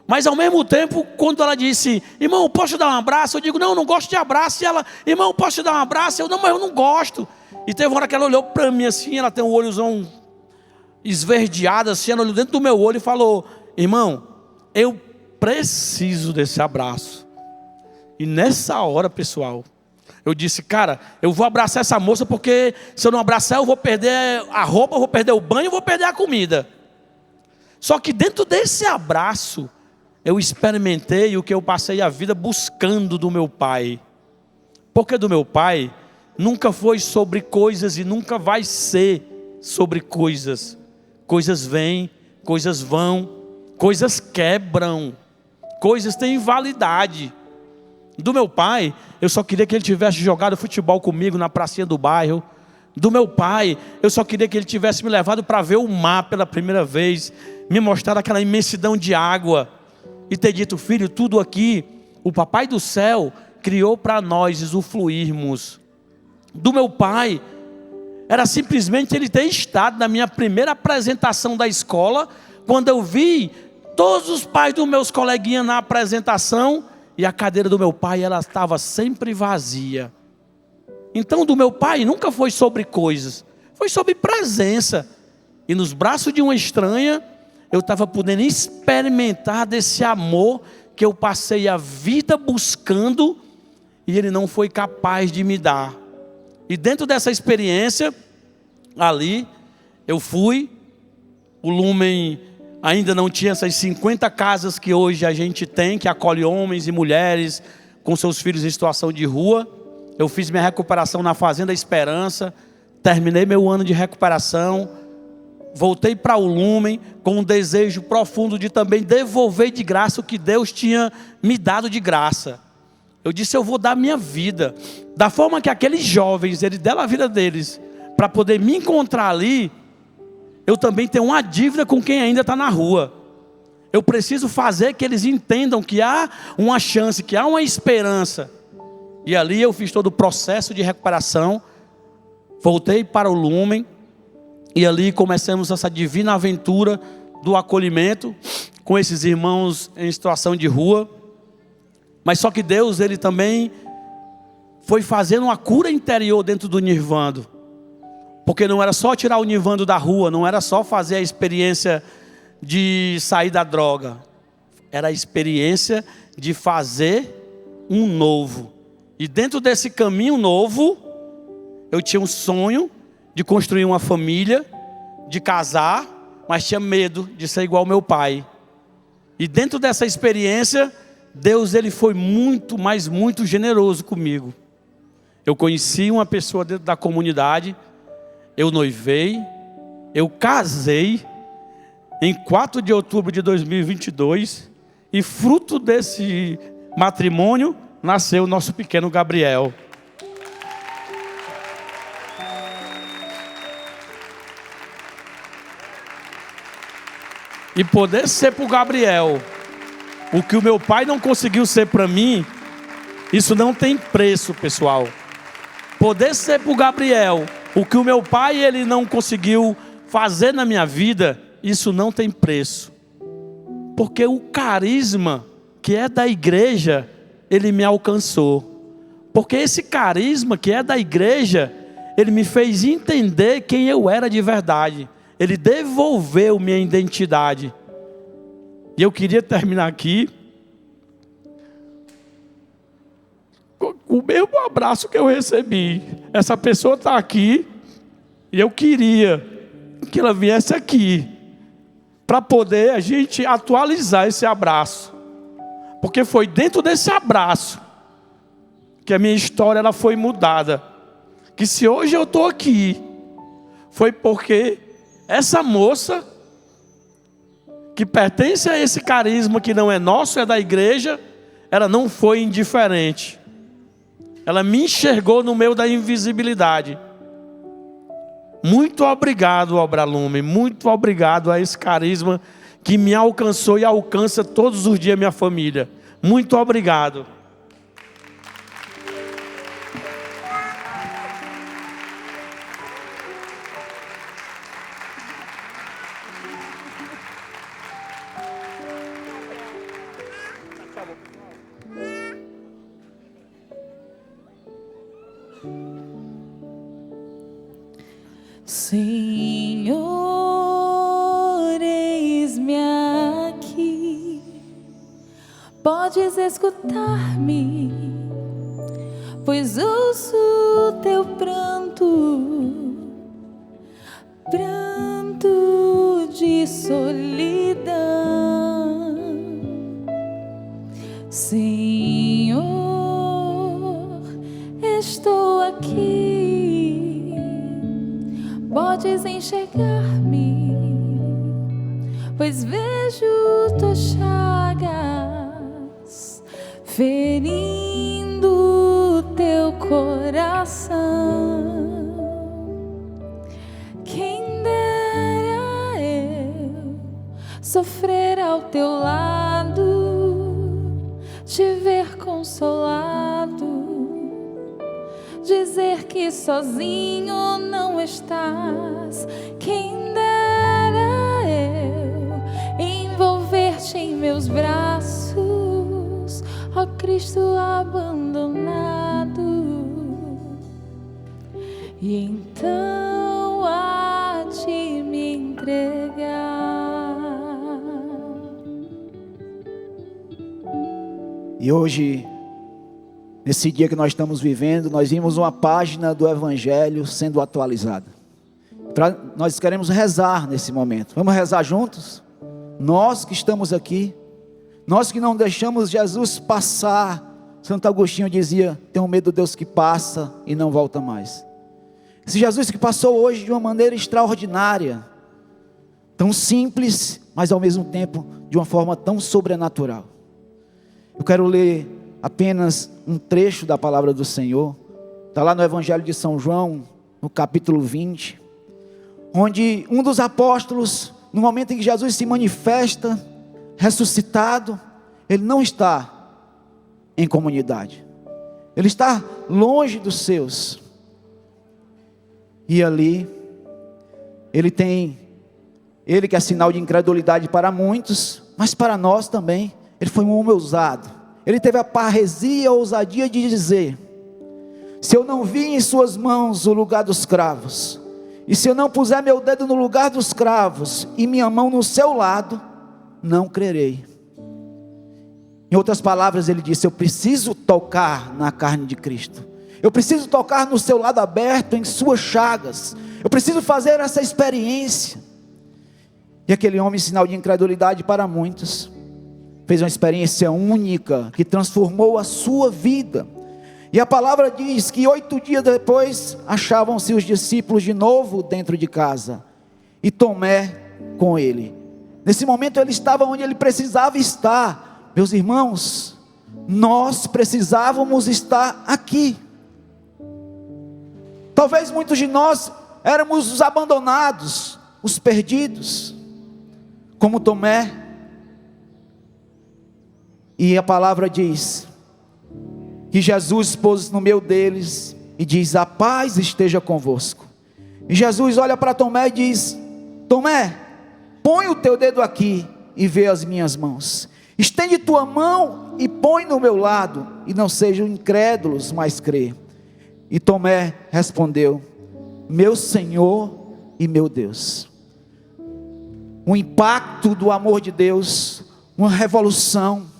Speaker 2: Mas ao mesmo tempo, quando ela disse: irmão, posso te dar um abraço? Eu digo: não, não gosto de abraço. E ela: irmão, posso te dar um abraço? Eu: não, mas eu não gosto. E teve uma hora que ela olhou para mim assim, ela tem um olhozão esverdeado assim, ela olhou dentro do meu olho e falou: irmão, eu preciso desse abraço. E nessa hora, pessoal, eu disse: cara, eu vou abraçar essa moça, porque se eu não abraçar eu vou perder a roupa, eu vou perder o banho, eu vou perder a comida. Só que dentro desse abraço, eu experimentei o que eu passei a vida buscando do meu pai. Porque do meu pai nunca foi sobre coisas e nunca vai ser sobre coisas. Coisas vêm, coisas vão, coisas quebram, coisas têm validade. Do meu pai, eu só queria que ele tivesse jogado futebol comigo na pracinha do bairro. Do meu pai, eu só queria que ele tivesse me levado para ver o mar pela primeira vez, me mostrar aquela imensidão de água e ter dito: filho, tudo aqui o papai do céu criou para nós usufruirmos. Do meu pai, era simplesmente ele ter estado na minha primeira apresentação da escola, quando eu vi todos os pais dos meus coleguinhas na apresentação, e a cadeira do meu pai, ela estava sempre vazia. Então do meu pai nunca foi sobre coisas, foi sobre presença. E nos braços de uma estranha, eu estava podendo experimentar desse amor que eu passei a vida buscando, e ele não foi capaz de me dar. E dentro dessa experiência, ali, eu fui. O Lumen ainda não tinha essas 50 casas que hoje a gente tem, que acolhe homens e mulheres com seus filhos em situação de rua. Eu fiz minha recuperação na Fazenda Esperança, terminei meu ano de recuperação, voltei para o Lumen com um desejo profundo de também devolver de graça o que Deus tinha me dado de graça. Eu disse: eu vou dar minha vida, da forma que aqueles jovens, eles deram a vida deles, para poder me encontrar ali. Eu também tenho uma dívida com quem ainda está na rua. Eu preciso fazer que eles entendam que há uma chance, que há uma esperança. E ali eu fiz todo o processo de recuperação, voltei para o Lumen, e ali começamos essa divina aventura do acolhimento com esses irmãos em situação de rua. Mas só que Deus, ele também foi fazendo uma cura interior dentro do Nirvando. Porque não era só tirar o Nirvando da rua, não era só fazer a experiência de sair da droga. Era a experiência de fazer um novo. E dentro desse caminho novo, eu tinha um sonho de construir uma família, de casar, mas tinha medo de ser igual ao meu pai. E dentro dessa experiência, Deus, ele foi muito, mas muito generoso comigo. Eu conheci uma pessoa dentro da comunidade, eu noivei, eu casei em 4 de outubro de 2022, e fruto desse matrimônio nasceu o nosso pequeno Gabriel. E poder ser para o Gabriel o que o meu pai não conseguiu ser para mim, isso não tem preço, pessoal. Poder ser para o Gabriel o que o meu pai ele não conseguiu fazer na minha vida, isso não tem preço. Porque o carisma que é da igreja, ele me alcançou. Porque esse carisma que é da igreja, ele me fez entender quem eu era de verdade. Ele devolveu minha identidade. E eu queria terminar aqui com o mesmo abraço que eu recebi. Essa pessoa está aqui, E eu queria que ela viesse aqui, para poder a gente atualizar esse abraço. Porque foi dentro desse abraço que a minha história ela foi mudada. Que se hoje eu estou aqui, foi porque essa moça, que pertence a esse carisma que não é nosso, é da igreja, ela não foi indiferente. Ela me enxergou no meio da invisibilidade. Muito obrigado, Obralume. Muito obrigado a esse carisma que me alcançou e alcança todos os dias minha família. Muito obrigado.
Speaker 3: Senhor, eis-me aqui, podes escutar-me, pois ouço teu pranto, pranto de solidão. Senhor, estou aqui, podes enxergar-me, pois vejo tuas chagas ferindo teu coração. Quem dera eu sofrer ao teu lado, te ver consolado, dizer que sozinho não estás. Quem dera eu envolver-te em meus braços, ó Cristo abandonado, e então a ti me entregar.
Speaker 4: E hoje, nesse dia que nós estamos vivendo, nós vimos uma página do Evangelho sendo atualizada. Nós queremos rezar nesse momento. Vamos rezar juntos? Nós que estamos aqui, nós que não deixamos Jesus passar. Santo Agostinho dizia: tenho medo de Deus que passa e não volta mais. Esse Jesus que passou hoje de uma maneira extraordinária, tão simples, mas ao mesmo tempo de uma forma tão sobrenatural. Eu quero ler apenas um trecho da palavra do Senhor. Está lá no Evangelho de São João, no capítulo 20, onde um dos apóstolos, no momento em que Jesus se manifesta, ressuscitado, ele não está em comunidade, ele está longe dos seus, e ali, ele que é sinal de incredulidade para muitos, mas para nós também, ele foi um homem ousado. Ele teve a parresia, a ousadia de dizer: se eu não vi em suas mãos o lugar dos cravos, e se eu não puser meu dedo no lugar dos cravos, e minha mão no seu lado, não crerei. Em outras palavras, ele disse: eu preciso tocar na carne de Cristo, eu preciso tocar no seu lado aberto, em suas chagas, eu preciso fazer essa experiência. E aquele homem, sinal de incredulidade para muitos, fez uma experiência única, que transformou a sua vida. E a palavra diz que 8 dias depois, achavam-se os discípulos de novo dentro de casa, e Tomé com ele. Nesse momento ele estava onde ele precisava estar. Meus irmãos, nós precisávamos estar aqui. Talvez muitos de nós éramos os abandonados, os perdidos, como Tomé. E a palavra diz que Jesus pôs no meio deles e diz: a paz esteja convosco. E Jesus olha para Tomé e diz: Tomé, põe o teu dedo aqui e vê as minhas mãos. Estende tua mão e põe no meu lado, e não sejam incrédulos, mas crê. E Tomé respondeu: meu Senhor e meu Deus. Um impacto do amor de Deus, uma revolução.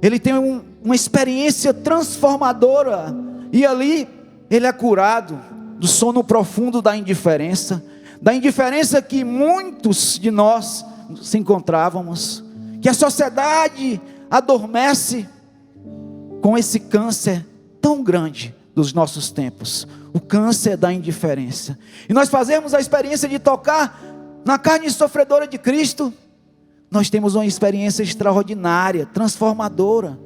Speaker 4: Ele tem uma experiência transformadora, e ali ele é curado. do sono profundo da indiferença que muitos de nós se encontrávamos, que a sociedade adormece com esse câncer tão grande dos nossos tempos, o câncer da indiferença. E nós fazemos a experiência de tocar na carne sofredora de Cristo. Nós temos uma experiência extraordinária, transformadora.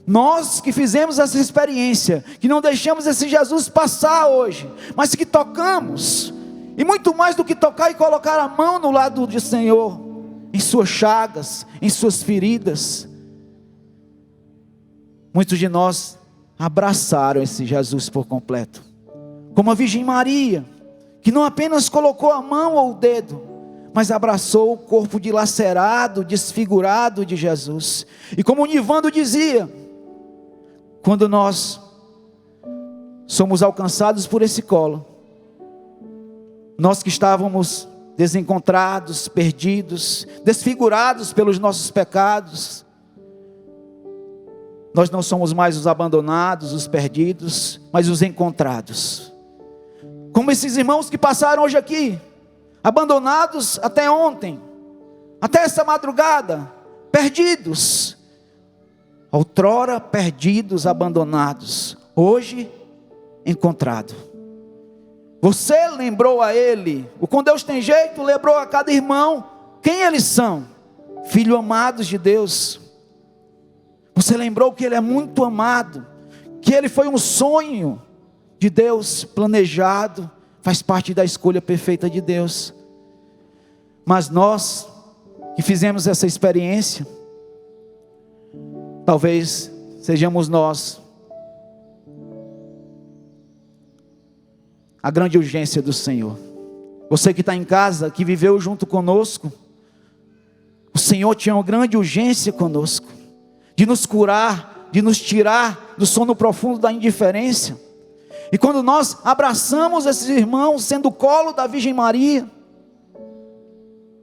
Speaker 4: Nós que fizemos essa experiência, que não deixamos esse Jesus passar hoje, mas que tocamos, e muito mais do que tocar e colocar a mão no lado do Senhor, em suas chagas, em suas feridas. Muitos de nós abraçaram esse Jesus por completo, como a Virgem Maria, que não apenas colocou a mão ou o dedo, mas abraçou o corpo dilacerado, desfigurado de Jesus. E como o Nivando dizia, quando nós somos alcançados por esse colo, nós que estávamos desencontrados, perdidos, desfigurados pelos nossos pecados, nós não somos mais os abandonados, os perdidos, mas os encontrados. Como esses irmãos que passaram hoje aqui, abandonados até ontem, até essa madrugada, perdidos, outrora perdidos, abandonados, hoje encontrado. Você lembrou a ele, o Com Deus Tem Jeito lembrou a cada irmão quem eles são, filhos amados de Deus. Você lembrou que ele é muito amado, que ele foi um sonho de Deus planejado, faz parte da escolha perfeita de Deus. Mas nós que fizemos essa experiência, talvez sejamos nós a grande urgência do Senhor. Você que está em casa, que viveu junto conosco, o Senhor tinha uma grande urgência conosco, de nos curar, de nos tirar do sono profundo da indiferença. E quando nós abraçamos esses irmãos, sendo o colo da Virgem Maria,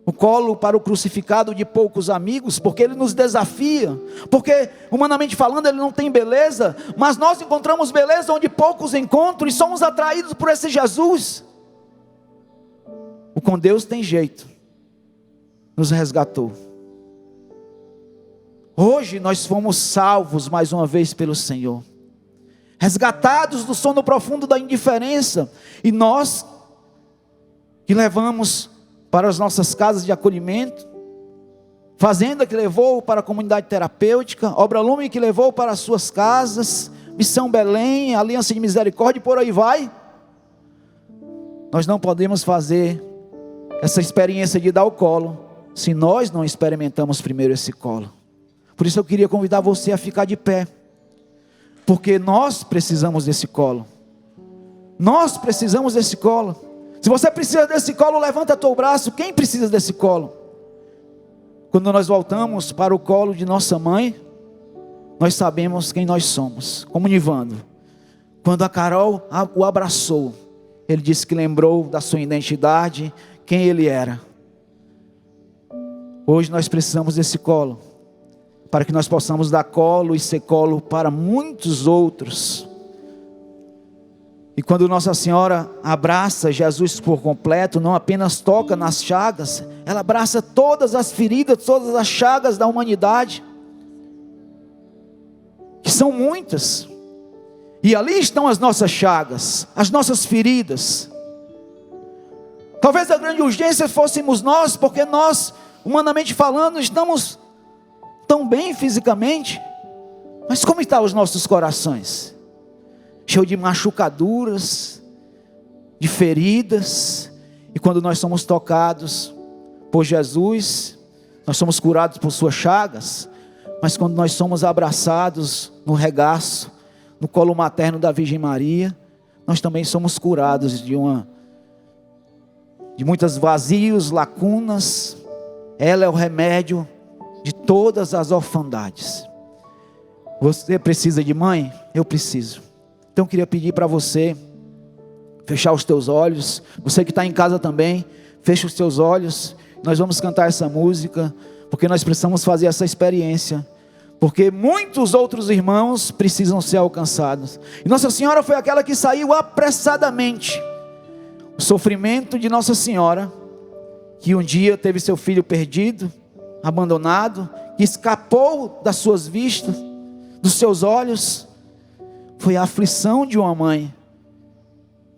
Speaker 4: o colo para o crucificado de poucos amigos, porque ele nos desafia, porque humanamente falando ele não tem beleza, mas nós encontramos beleza onde poucos encontram, e somos atraídos por esse Jesus. O Com Deus Tem Jeito nos resgatou. Hoje nós fomos salvos mais uma vez pelo Senhor, resgatados do sono profundo da indiferença, e nós que levamos para as nossas casas de acolhimento, Fazenda que levou para a comunidade terapêutica, Obra Lume que levou para as suas casas, Missão Belém, Aliança de Misericórdia e por aí vai. Nós não podemos fazer essa experiência de dar o colo se nós não experimentamos primeiro esse colo. Por isso eu queria convidar você a ficar de pé, porque nós precisamos desse colo. Nós precisamos desse colo. Se você precisa desse colo, levanta teu braço. Quem precisa desse colo? Quando nós voltamos para o colo de nossa mãe, nós sabemos quem nós somos. Como Nivando, quando a Carol o abraçou, ele disse que lembrou da sua identidade, quem ele era. Hoje nós precisamos desse colo, para que nós possamos dar colo e ser colo para muitos outros. E quando Nossa Senhora abraça Jesus por completo, não apenas toca nas chagas, ela abraça todas as feridas, todas as chagas da humanidade, que são muitas, e ali estão as nossas chagas, as nossas feridas. Talvez a grande urgência fôssemos nós, porque nós, humanamente falando, estamos tão bem fisicamente, mas como estão os nossos corações? Cheio de machucaduras, de feridas. E quando nós somos tocados por Jesus, nós somos curados por suas chagas. Mas quando nós somos abraçados no regaço, no colo materno da Virgem Maria, nós também somos curados de muitos vazios, lacunas. Ela é o remédio de todas as orfandades. Você precisa de mãe? Eu preciso. Então eu queria pedir para você fechar os teus olhos. Você que está em casa também, fecha os teus olhos. Nós vamos cantar essa música, porque nós precisamos fazer essa experiência, porque muitos outros irmãos precisam ser alcançados. E Nossa Senhora foi aquela que saiu apressadamente O sofrimento de Nossa Senhora, que um dia teve seu filho perdido, abandonado, que escapou das suas vistas, dos seus olhos, foi a aflição de uma mãe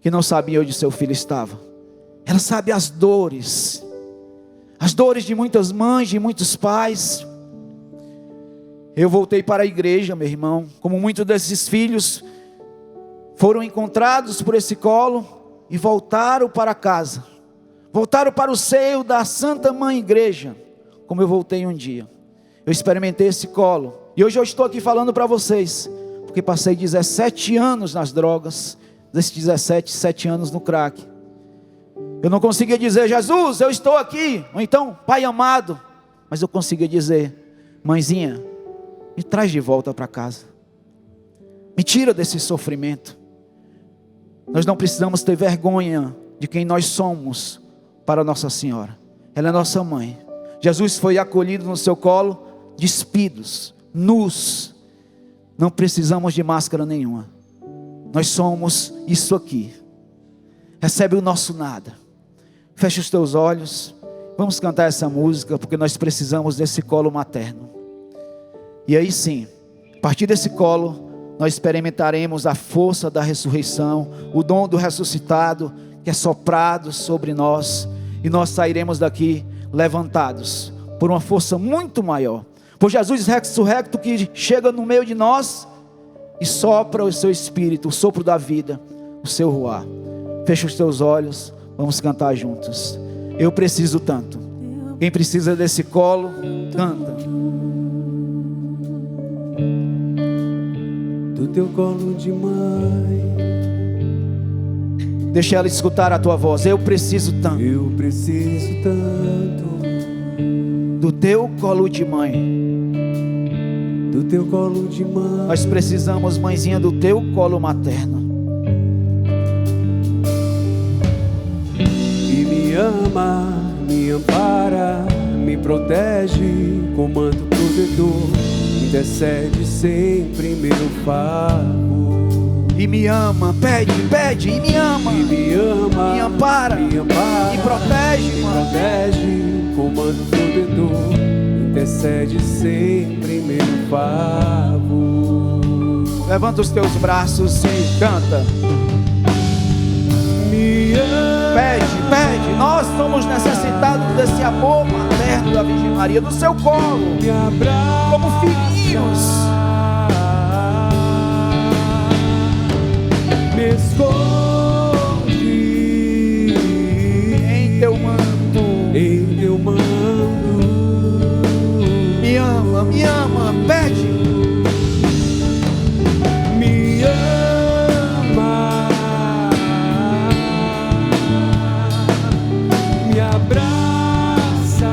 Speaker 4: que não sabia onde seu filho estava. Ela sabe as dores de muitas mães, de muitos pais. Eu voltei para a igreja, meu irmão, como muitos desses filhos foram encontrados por esse colo e voltaram para casa, voltaram para o seio da Santa Mãe Igreja, como eu voltei um dia. Eu experimentei esse colo, e hoje eu estou aqui falando para vocês, porque passei 17 anos nas drogas, desses 7 anos no crack. Eu não conseguia dizer, Jesus, eu estou aqui, ou então, Pai amado, mas eu conseguia dizer, mãezinha, me traz de volta para casa, me tira desse sofrimento. Nós não precisamos ter vergonha de quem nós somos para Nossa Senhora. Ela é nossa mãe. Jesus foi acolhido no seu colo, despidos, nus. Não precisamos de máscara nenhuma. Nós somos isso aqui. Recebe o nosso nada. Fecha os teus olhos. Vamos cantar essa música, porque nós precisamos desse colo materno. E aí sim, a partir desse colo, nós experimentaremos a força da ressurreição, o dom do ressuscitado, que é soprado sobre nós, e nós sairemos daqui levantados, por uma força muito maior, por Jesus ressurrecto que chega no meio de nós, e sopra o seu espírito, o sopro da vida, o seu ruar. Fecha os teus olhos, vamos cantar juntos. Eu preciso tanto. Quem precisa desse colo, canta.
Speaker 5: Do teu colo de mãe,
Speaker 4: deixa ela escutar a tua voz. Eu preciso tanto.
Speaker 5: eu preciso tanto.
Speaker 4: Do teu colo de mãe.
Speaker 5: Do teu colo de mãe,
Speaker 4: Nós precisamos, mãezinha, do teu colo materno.
Speaker 5: que me ama, me ampara, me protege, com manto protetor, intercede sempre em meu favor.
Speaker 4: E me ama, pede, e me ama.
Speaker 5: E me ama,
Speaker 4: me ampara,
Speaker 5: me
Speaker 4: me protege,
Speaker 5: me
Speaker 4: mãe.
Speaker 5: protege, com manto protetor, intercede sempre em meu favor.
Speaker 4: Levanta os teus braços e canta.
Speaker 5: Me ama,
Speaker 4: Pede, nós somos necessitados desse amor materno da Virgem Maria, do seu colo,
Speaker 5: me abraça,
Speaker 4: como filhinhos.
Speaker 5: me esconde
Speaker 4: Em teu manto,
Speaker 5: em teu manto.
Speaker 4: me ama, pede.
Speaker 5: Me ama, me abraça,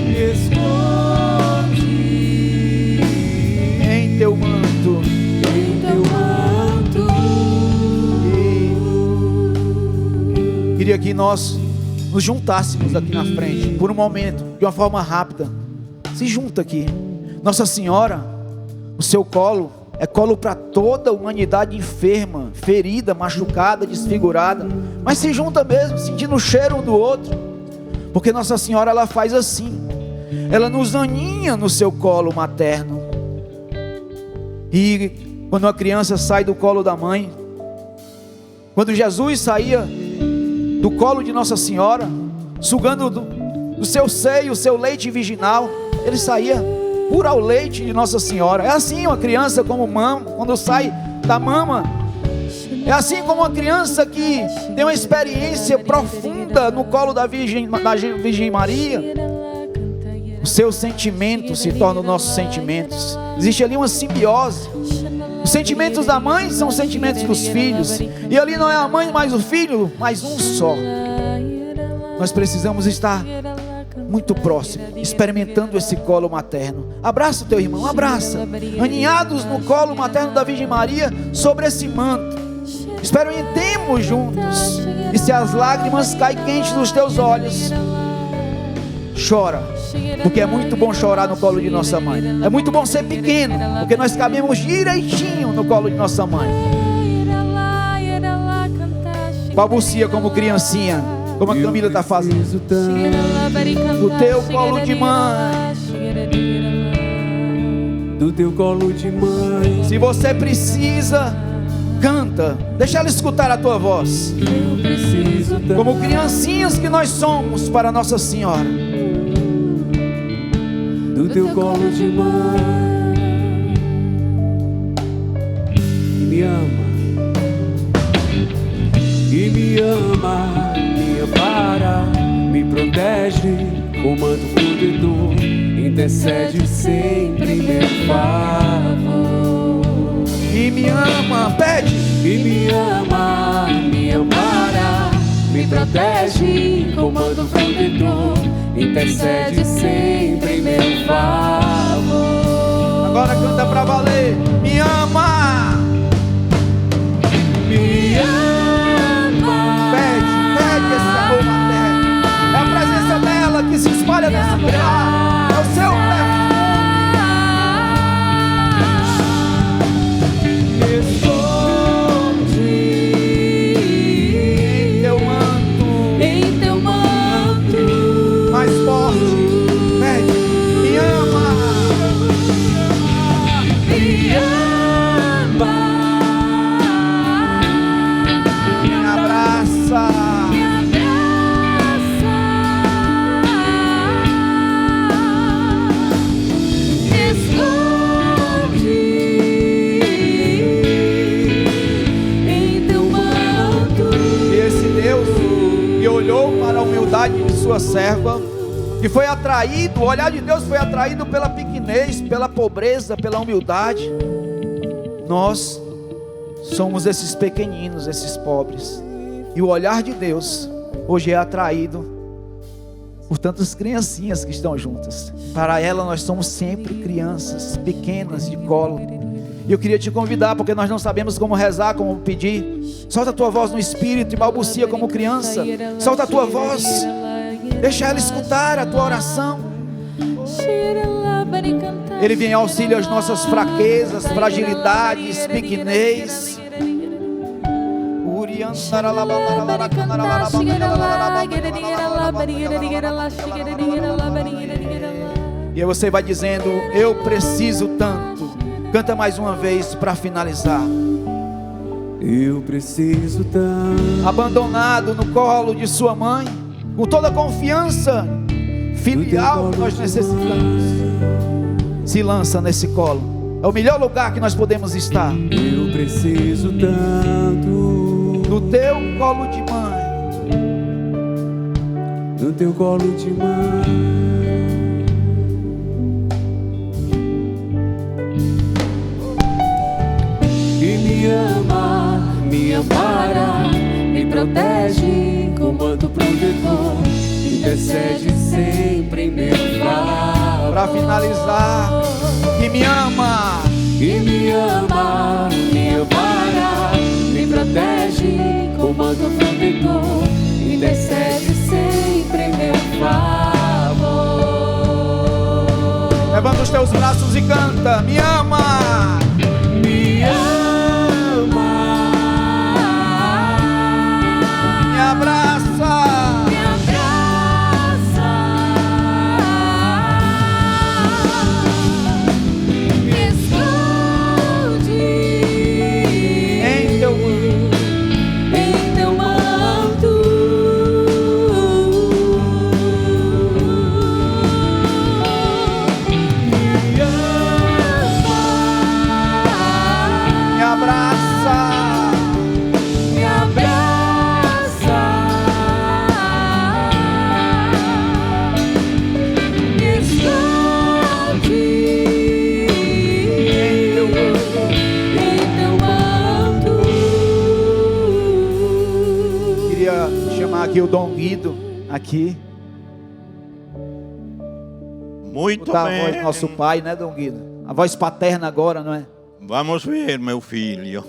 Speaker 5: me esconde
Speaker 4: Em teu manto,
Speaker 5: em teu manto.
Speaker 4: queria que nós nos juntássemos aqui na frente, por um momento, de uma forma rápida. Se junta aqui. Nossa Senhora, o seu colo é colo para toda a humanidade enferma, ferida, machucada, desfigurada. Mas se junta mesmo, sentindo o cheiro um do outro. Porque Nossa Senhora, ela faz assim. Ela nos aninha no seu colo materno. E quando uma criança sai do colo da mãe, quando Jesus saía do colo de Nossa Senhora, sugando do seu seio, o seu leite virginal, ele saía puro ao leite de Nossa Senhora. É assim uma criança como mama, quando sai da mama. É assim como uma criança que tem uma experiência profunda no colo da Virgem Maria. Os seus sentimentos se tornam nossos sentimentos. Existe ali uma simbiose. Os sentimentos da mãe são os sentimentos dos filhos. E ali não é a mãe mais o filho, mas um só. Nós precisamos estar muito próximo, experimentando esse colo materno. Abraça o teu irmão, abraça. Aninhados no colo materno da Virgem Maria, sobre esse manto. Experimentemos juntos. E se as lágrimas caem quentes nos teus olhos, chora, porque é muito bom chorar no colo de nossa mãe. É muito bom ser pequeno, porque nós cabemos direitinho no colo de nossa mãe. Balbucia como criancinha, como a Camila está fazendo.
Speaker 3: Do
Speaker 4: teu colo de mãe.
Speaker 5: Do teu colo de mãe.
Speaker 4: Se você precisa, canta. Deixa ela escutar a tua voz.
Speaker 5: Eu preciso tanto.
Speaker 4: Como criancinhas que nós somos para Nossa Senhora.
Speaker 5: Do teu colo de mãe. E me ama. E me ama, me ampara, me protege, comando protetor, intercede sempre em meu favor.
Speaker 4: E me ama, pede.
Speaker 5: E me ama, me ampara, me protege, comando protetor, intercede sempre em meu favor.
Speaker 4: Agora canta pra valer. Me ama.
Speaker 5: Me ama.
Speaker 4: Pede esse amor materno. É a presença dela que se espalha nesse lugar. É o seu
Speaker 3: Em teu manto
Speaker 4: mais forte. Pede. Me ama.
Speaker 3: me ama,
Speaker 4: Me abraça.
Speaker 3: me abraça, me esconde em teu manto.
Speaker 4: E esse Deus que olhou para a humildade de sua serva, que foi atraído, o olhar de Deus foi atraído pela pequenez, pela pobreza, pela humildade. Nós somos esses pequeninos, esses pobres. E o olhar de Deus hoje é atraído por tantas criancinhas que estão juntas. Para ela nós somos sempre crianças pequenas de colo. E eu queria te convidar, porque nós não sabemos como rezar, como pedir. Solta a tua voz no Espírito e balbucia como criança. Solta a tua voz. Deixa ela escutar a tua oração. Ele vem em auxílio às nossas fraquezas, fragilidades, pequenez. E aí você vai dizendo: eu preciso tanto. Canta mais uma vez para finalizar.
Speaker 5: Eu preciso tanto.
Speaker 4: Abandonado no colo de sua mãe, com toda a confiança filial que nós necessitamos, se lança nesse colo. É o melhor lugar que nós podemos estar.
Speaker 5: Eu preciso tanto.
Speaker 4: No teu colo de mãe.
Speaker 5: No teu colo de mãe. E me ama, me ampara, me protege, comando protetor, intercede sempre em meu favor.
Speaker 4: Para finalizar, que me ama.
Speaker 5: E me ama, me ampara, me protege, comando protetor, intercede sempre em meu favor.
Speaker 4: Levanta os teus braços e canta. Me ama.
Speaker 5: Me ama.
Speaker 4: Me abraça.
Speaker 3: Me abraça, me esconde
Speaker 4: Em teu manto.
Speaker 3: em teu manto.
Speaker 4: Me abraça.
Speaker 3: Me abraça, me esconde em teu manto.
Speaker 4: Queria chamar aqui o Dom Guido. Aqui.
Speaker 6: Muito
Speaker 4: Botar a voz
Speaker 6: bem.
Speaker 4: do nosso pai, né, Dom Guido? A voz paterna agora, não é?
Speaker 6: Vamos ver, meu filho.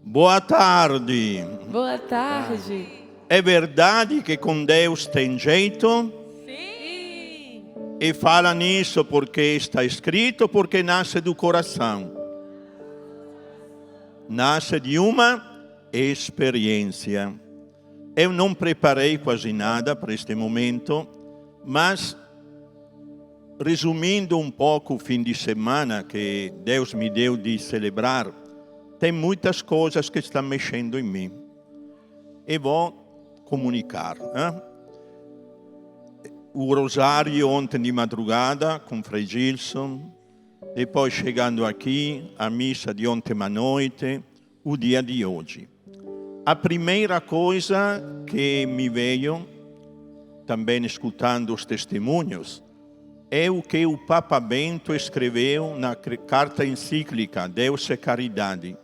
Speaker 6: Boa tarde.
Speaker 3: Boa tarde.
Speaker 6: É verdade que com Deus tem jeito?
Speaker 3: Sim.
Speaker 6: E fala nisso porque está escrito, porque nasce do coração. Nasce de uma experiência. Eu não preparei quase nada para este momento, mas resumindo um pouco o fim de semana que Deus me deu de celebrar, tem muitas coisas que estão mexendo em mim. E vou comunicar. O rosário ontem de madrugada com Frei Gilson, depois chegando aqui, a missa de ontem à noite, o dia de hoje. A primeira coisa que me veio, também escutando os testemunhos, é o que o Papa Bento escreveu na carta encíclica Deus e Caridade,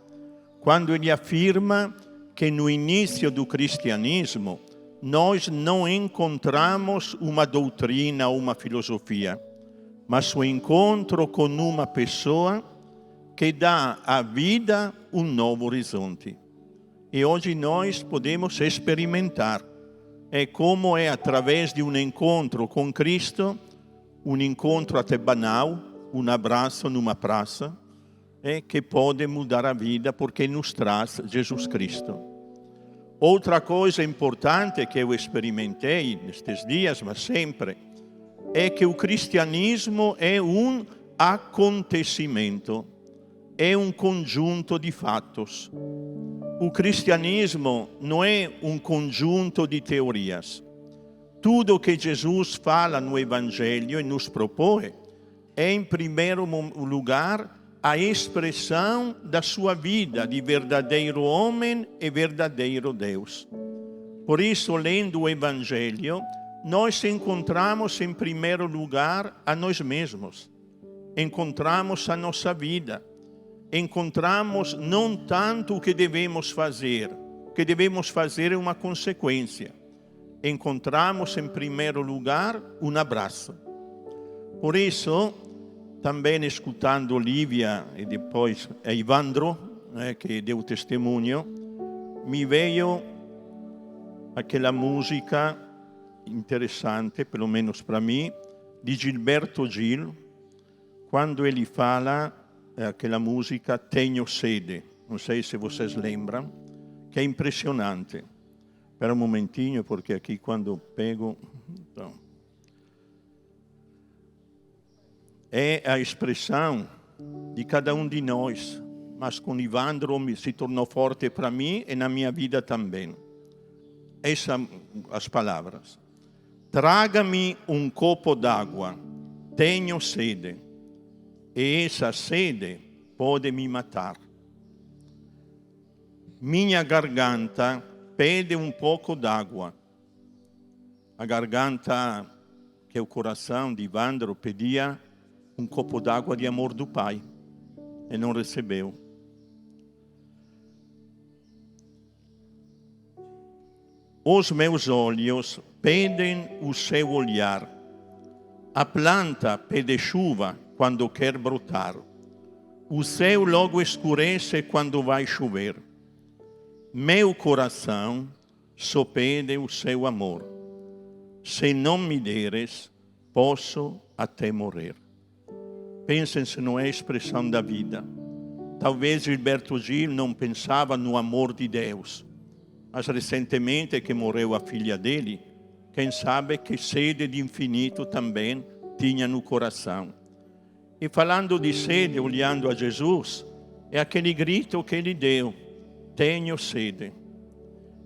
Speaker 6: quando ele afirma que no início do cristianismo nós não encontramos uma doutrina ou uma filosofia, mas o encontro com uma pessoa que dá à vida um novo horizonte. E hoje nós podemos experimentar como é através de um encontro com Cristo, um encontro até banal, um abraço numa praça, que pode mudar a vida porque nos traz Jesus Cristo. Outra coisa importante que eu experimentei nestes dias, mas sempre, é que o cristianismo é um acontecimento, é um conjunto de fatos. O cristianismo não é um conjunto de teorias. Tudo o que Jesus fala no Evangelho e nos propõe é, em primeiro lugar, a expressão da sua vida de verdadeiro homem e verdadeiro Deus. Por isso, lendo o Evangelho, nós encontramos em primeiro lugar a nós mesmos. Encontramos a nossa vida. Encontramos não tanto o que devemos fazer. O que devemos fazer é uma consequência. Encontramos em primeiro lugar um abraço. Por isso, também escutando Olivia e depois Ivandro, que deu testemunho, me veio aquela música interessante, pelo menos para mim, de Gilberto Gil, quando ele fala aquela música Tenho Sede. Não sei se vocês lembram, que é impressionante. Espera um momentinho, porque aqui quando pego... Então, é a expressão de cada um de nós, mas com Ivandro se tornou forte para mim e na minha vida também. Essas as palavras. Traga-me um copo d'água, tenho sede, e essa sede pode me matar. Minha garganta pede um pouco d'água. A garganta, que é o coração de Ivandro, pedia um copo d'água de amor do Pai e não recebeu. Os meus olhos pedem o seu olhar. A planta pede chuva quando quer brotar. O céu logo escurece quando vai chover. Meu coração só pede o seu amor. Se não me deres, posso até morrer. Pensem se não é a expressão da vida. Talvez Gilberto Gil não pensava no amor de Deus, mas recentemente que morreu a filha dele, quem sabe que sede de infinito também tinha no coração. E falando de sede, olhando a Jesus, é aquele grito que ele deu, tenho sede.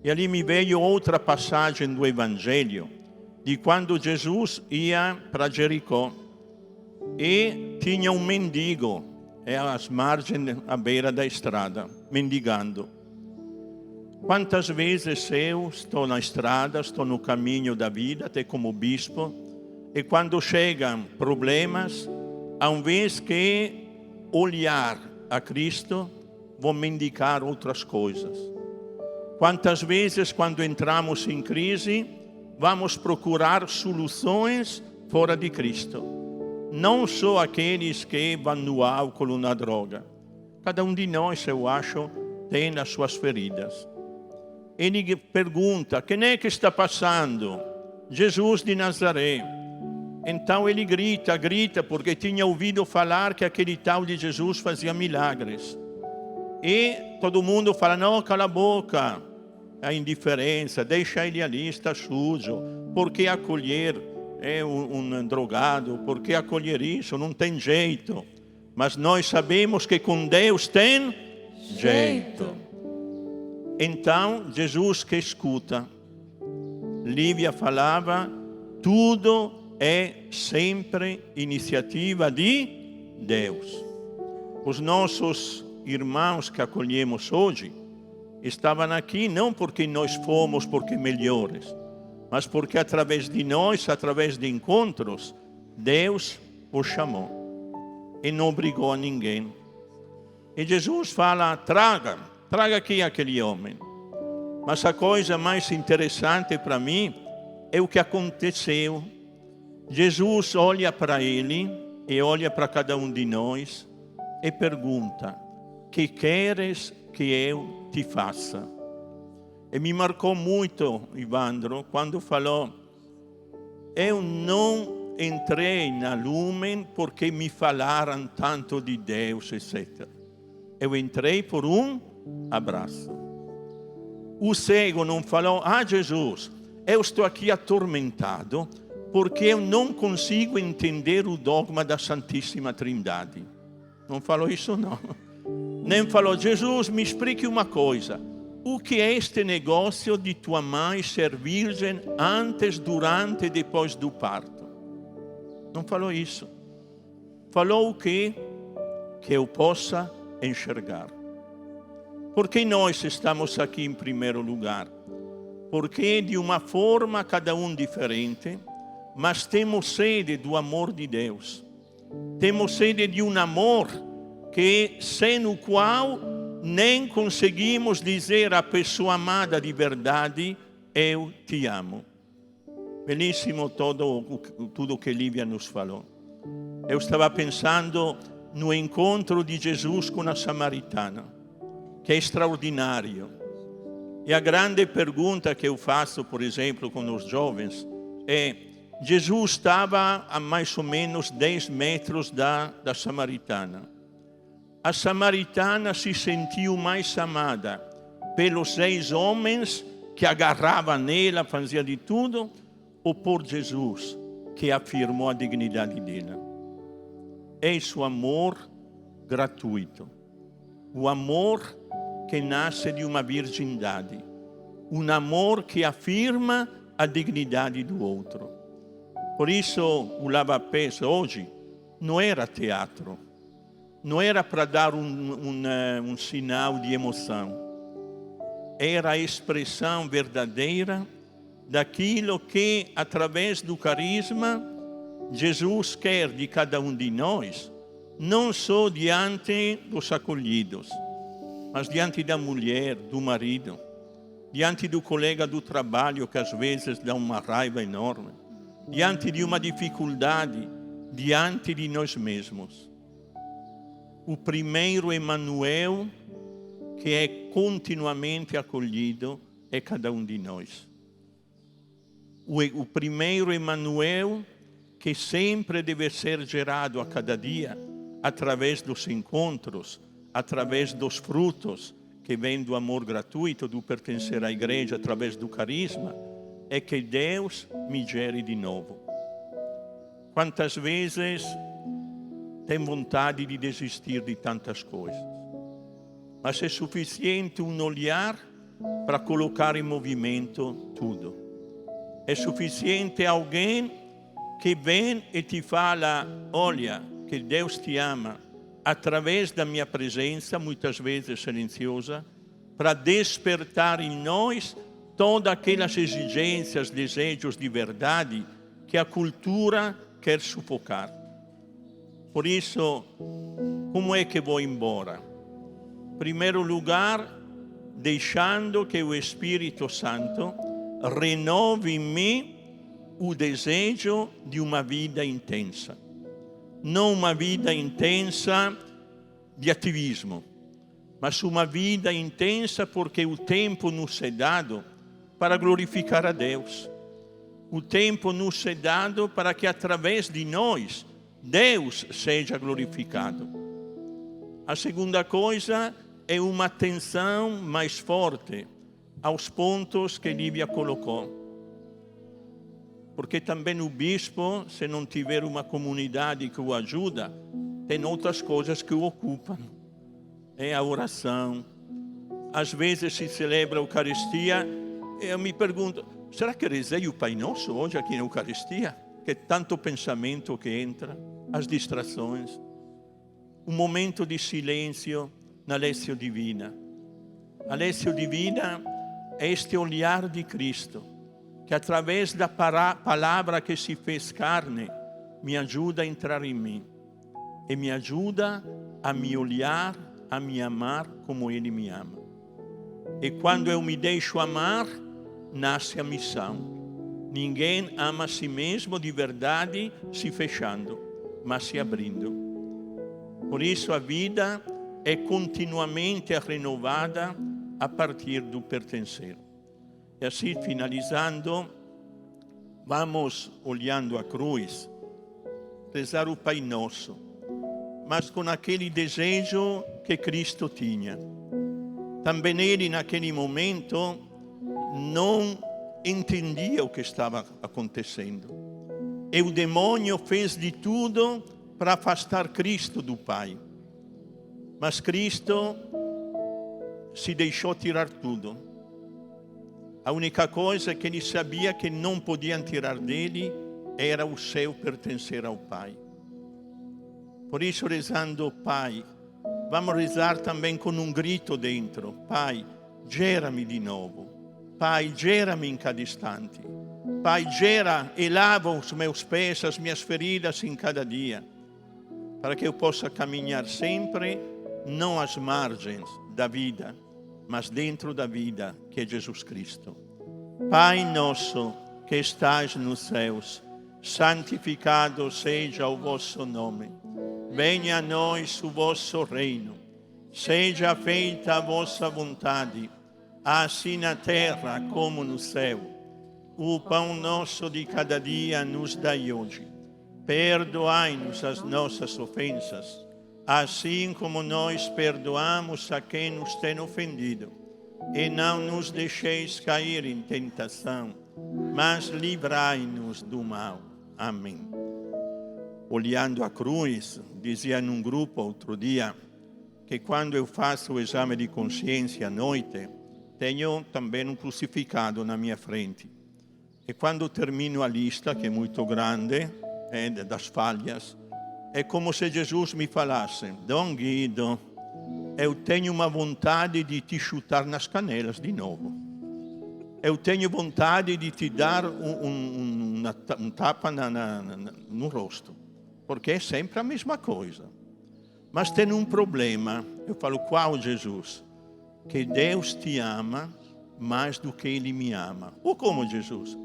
Speaker 6: E ali me veio outra passagem do Evangelho, de quando Jesus ia para Jericó. E tinha um mendigo às margens, à beira da estrada, mendigando. Quantas vezes eu estou na estrada, estou no caminho da vida, até como bispo, e quando chegam problemas, ao invés que olhar a Cristo, vou mendigar outras coisas. Quantas vezes, quando entramos em crise, vamos procurar soluções fora de Cristo. Não só aqueles que vão no álcool ou na droga. Cada um de nós, eu acho, tem as suas feridas. Ele pergunta, quem é que está passando? Jesus de Nazaré. Então ele grita, porque tinha ouvido falar que aquele tal de Jesus fazia milagres. E todo mundo fala, não, cala a boca, a indiferença, deixa ele ali, está sujo. Por que acolher um drogado? Por que acolher isso? Não tem jeito. Mas nós sabemos que com Deus tem jeito. Então, Jesus que escuta. Lívia falava, tudo é sempre iniciativa de Deus. Os nossos irmãos que acolhemos hoje estavam aqui não porque nós fomos porque melhores, mas porque através de nós, através de encontros, Deus os chamou e não obrigou a ninguém. E Jesus fala, traga aqui aquele homem. Mas a coisa mais interessante para mim é o que aconteceu. Jesus olha para ele e olha para cada um de nós e pergunta, que queres que eu te faça? E me marcou muito, Ivandro, quando falou, eu não entrei na Lumen porque me falaram tanto de Deus, etc. Eu entrei por um abraço. O cego não falou, Jesus, eu estou aqui atormentado porque eu não consigo entender o dogma da Santíssima Trindade. Não falou isso, não. Nem falou, Jesus, me explique uma coisa. O que é este negócio de tua mãe ser virgem antes, durante e depois do parto? Não falou isso. Falou o quê? Que eu possa enxergar. Por que nós estamos aqui em primeiro lugar? Porque de uma forma cada um diferente, mas temos sede do amor de Deus. Temos sede de um amor que, sem o qual nem conseguimos dizer à pessoa amada de verdade, eu te amo. Belíssimo tudo que Lívia nos falou. Eu estava pensando no encontro de Jesus com a samaritana, que é extraordinário. E a grande pergunta que eu faço, por exemplo, com os jovens, é, Jesus estava a mais ou menos 10 metros da samaritana. A samaritana se sentiu mais amada pelos 6 homens que agarravam nela, faziam de tudo, ou por Jesus, que afirmou a dignidade dela. Esse é o amor gratuito. O amor que nasce de uma virgindade. Um amor que afirma a dignidade do outro. Por isso, o lava-pés hoje não era teatro. Não era para dar um sinal de emoção. Era a expressão verdadeira daquilo que, através do carisma, Jesus quer de cada um de nós, não só diante dos acolhidos, mas diante da mulher, do marido, diante do colega do trabalho, que às vezes dá uma raiva enorme, diante de uma dificuldade, diante de nós mesmos. O primeiro Emmanuel, que é continuamente acolhido, é cada um de nós. O primeiro Emmanuel, que sempre deve ser gerado a cada dia, através dos encontros, através dos frutos que vêm do amor gratuito, do pertencer à igreja, através do carisma, é que Deus me gere de novo. Quantas vezes tem vontade de desistir de tantas coisas, mas é suficiente um olhar para colocar em movimento tudo. É suficiente alguém que vem e te fala, olha, que Deus te ama, através da minha presença, muitas vezes silenciosa, para despertar em nós todas aquelas exigências, desejos de verdade que a cultura quer sufocar. Por isso, como é que vou embora? Em primeiro lugar, deixando que o Espírito Santo renove em mim o desejo de uma vida intensa. Não uma vida intensa de ativismo, mas uma vida intensa porque o tempo nos é dado para glorificar a Deus. O tempo nos é dado para que através de nós Deus seja glorificado. A segunda coisa é uma atenção mais forte aos pontos que Lívia colocou. Porque também o bispo, se não tiver uma comunidade que o ajuda, tem outras coisas que o ocupam. É a oração. Às vezes se celebra a Eucaristia, e eu me pergunto, será que rezei o Pai Nosso hoje aqui na Eucaristia? Que tanto pensamento que entra, as distrações. Um momento de silêncio na Lécio Divina. A Lécio Divina é este olhar de Cristo, que através da palavra que se fez carne, me ajuda a entrar em mim. E me ajuda a me olhar, a me amar como Ele me ama. E quando eu me deixo amar, nasce a missão. Ninguém ama a si mesmo de verdade se fechando, mas se abrindo. Por isso a vida é continuamente renovada a partir do pertencer. E assim, finalizando, vamos, olhando a cruz, rezar o Pai Nosso, mas com aquele desejo que Cristo tinha. Também Ele, naquele momento, não entendia o que estava acontecendo. E o demônio fez de tudo para afastar Cristo do Pai. Mas Cristo se deixou tirar tudo. A única coisa que ele sabia que não podiam tirar dele era o seu pertencer ao Pai. Por isso, rezando, Pai, vamos rezar também com um grito dentro. Pai, gera-me de novo. Pai, gera-me em cada instante. Pai, gera e lava os meus pés, as minhas feridas em cada dia, para que eu possa caminhar sempre, não às margens da vida, mas dentro da vida, que é Jesus Cristo. Pai nosso que estás nos céus, santificado seja o vosso nome. Venha a nós o vosso reino. Seja feita a vossa vontade, assim na terra como no céu. O pão nosso de cada dia nos dai hoje. Perdoai-nos as nossas ofensas, assim como nós perdoamos a quem nos tem ofendido. E não nos deixeis cair em tentação, mas livrai-nos do mal. Amém. Olhando a cruz, dizia num grupo outro dia, que quando eu faço o exame de consciência à noite, tenho também um crucificado na minha frente. E quando termino a lista, que é muito grande, das falhas, é como se Jesus me falasse: Dom Guido, eu tenho uma vontade de te chutar nas canelas de novo. Eu tenho vontade de te dar um tapa no rosto, porque é sempre a mesma coisa. Mas tem um problema. Eu falo, qual, Jesus? Que Deus te ama mais do que Ele me ama. Ou como, Jesus?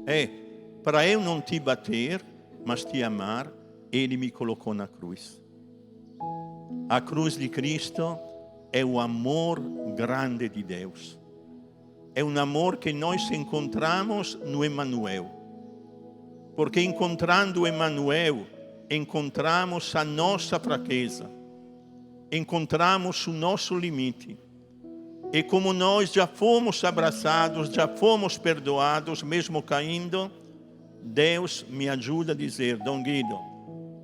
Speaker 6: Para eu não te bater, mas te amar, Ele me colocou na cruz. A cruz de Cristo é o amor grande de Deus. É um amor que nós encontramos no Emmanuel. Porque encontrando o Emmanuel, encontramos a nossa fraqueza. Encontramos o nosso limite. E como nós já fomos abraçados, já fomos perdoados, mesmo caindo, Deus me ajuda a dizer: Dom Guido,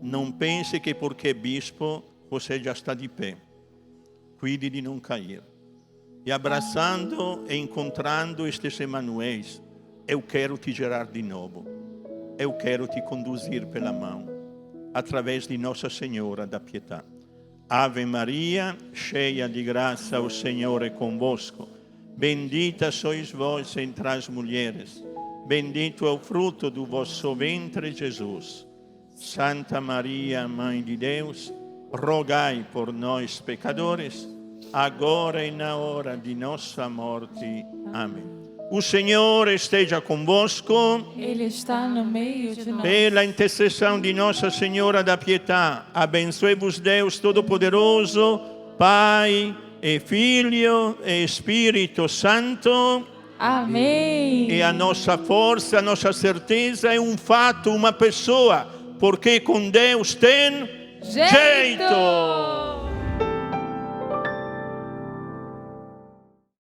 Speaker 6: não pense que porque é bispo, você já está de pé. Cuide de não cair. E abraçando e encontrando estes Emmanuéis, eu quero te gerar de novo. Eu quero te conduzir pela mão, através de Nossa Senhora da Pietà. Ave Maria, cheia de graça, o Senhor é convosco. Bendita sois vós entre as mulheres. Bendito é o fruto do vosso ventre, Jesus. Santa Maria, Mãe de Deus, rogai por nós, pecadores, agora e na hora de nossa morte. Amém. O Senhor esteja convosco.
Speaker 3: Ele está no meio de nós.
Speaker 6: Pela intercessão de Nossa Senhora da Pietà, abençoe-vos Deus Todo-Poderoso, Pai e Filho e Espírito Santo.
Speaker 3: Amém.
Speaker 6: E a nossa força, a nossa certeza é um fato, uma pessoa, porque com Deus tem jeito.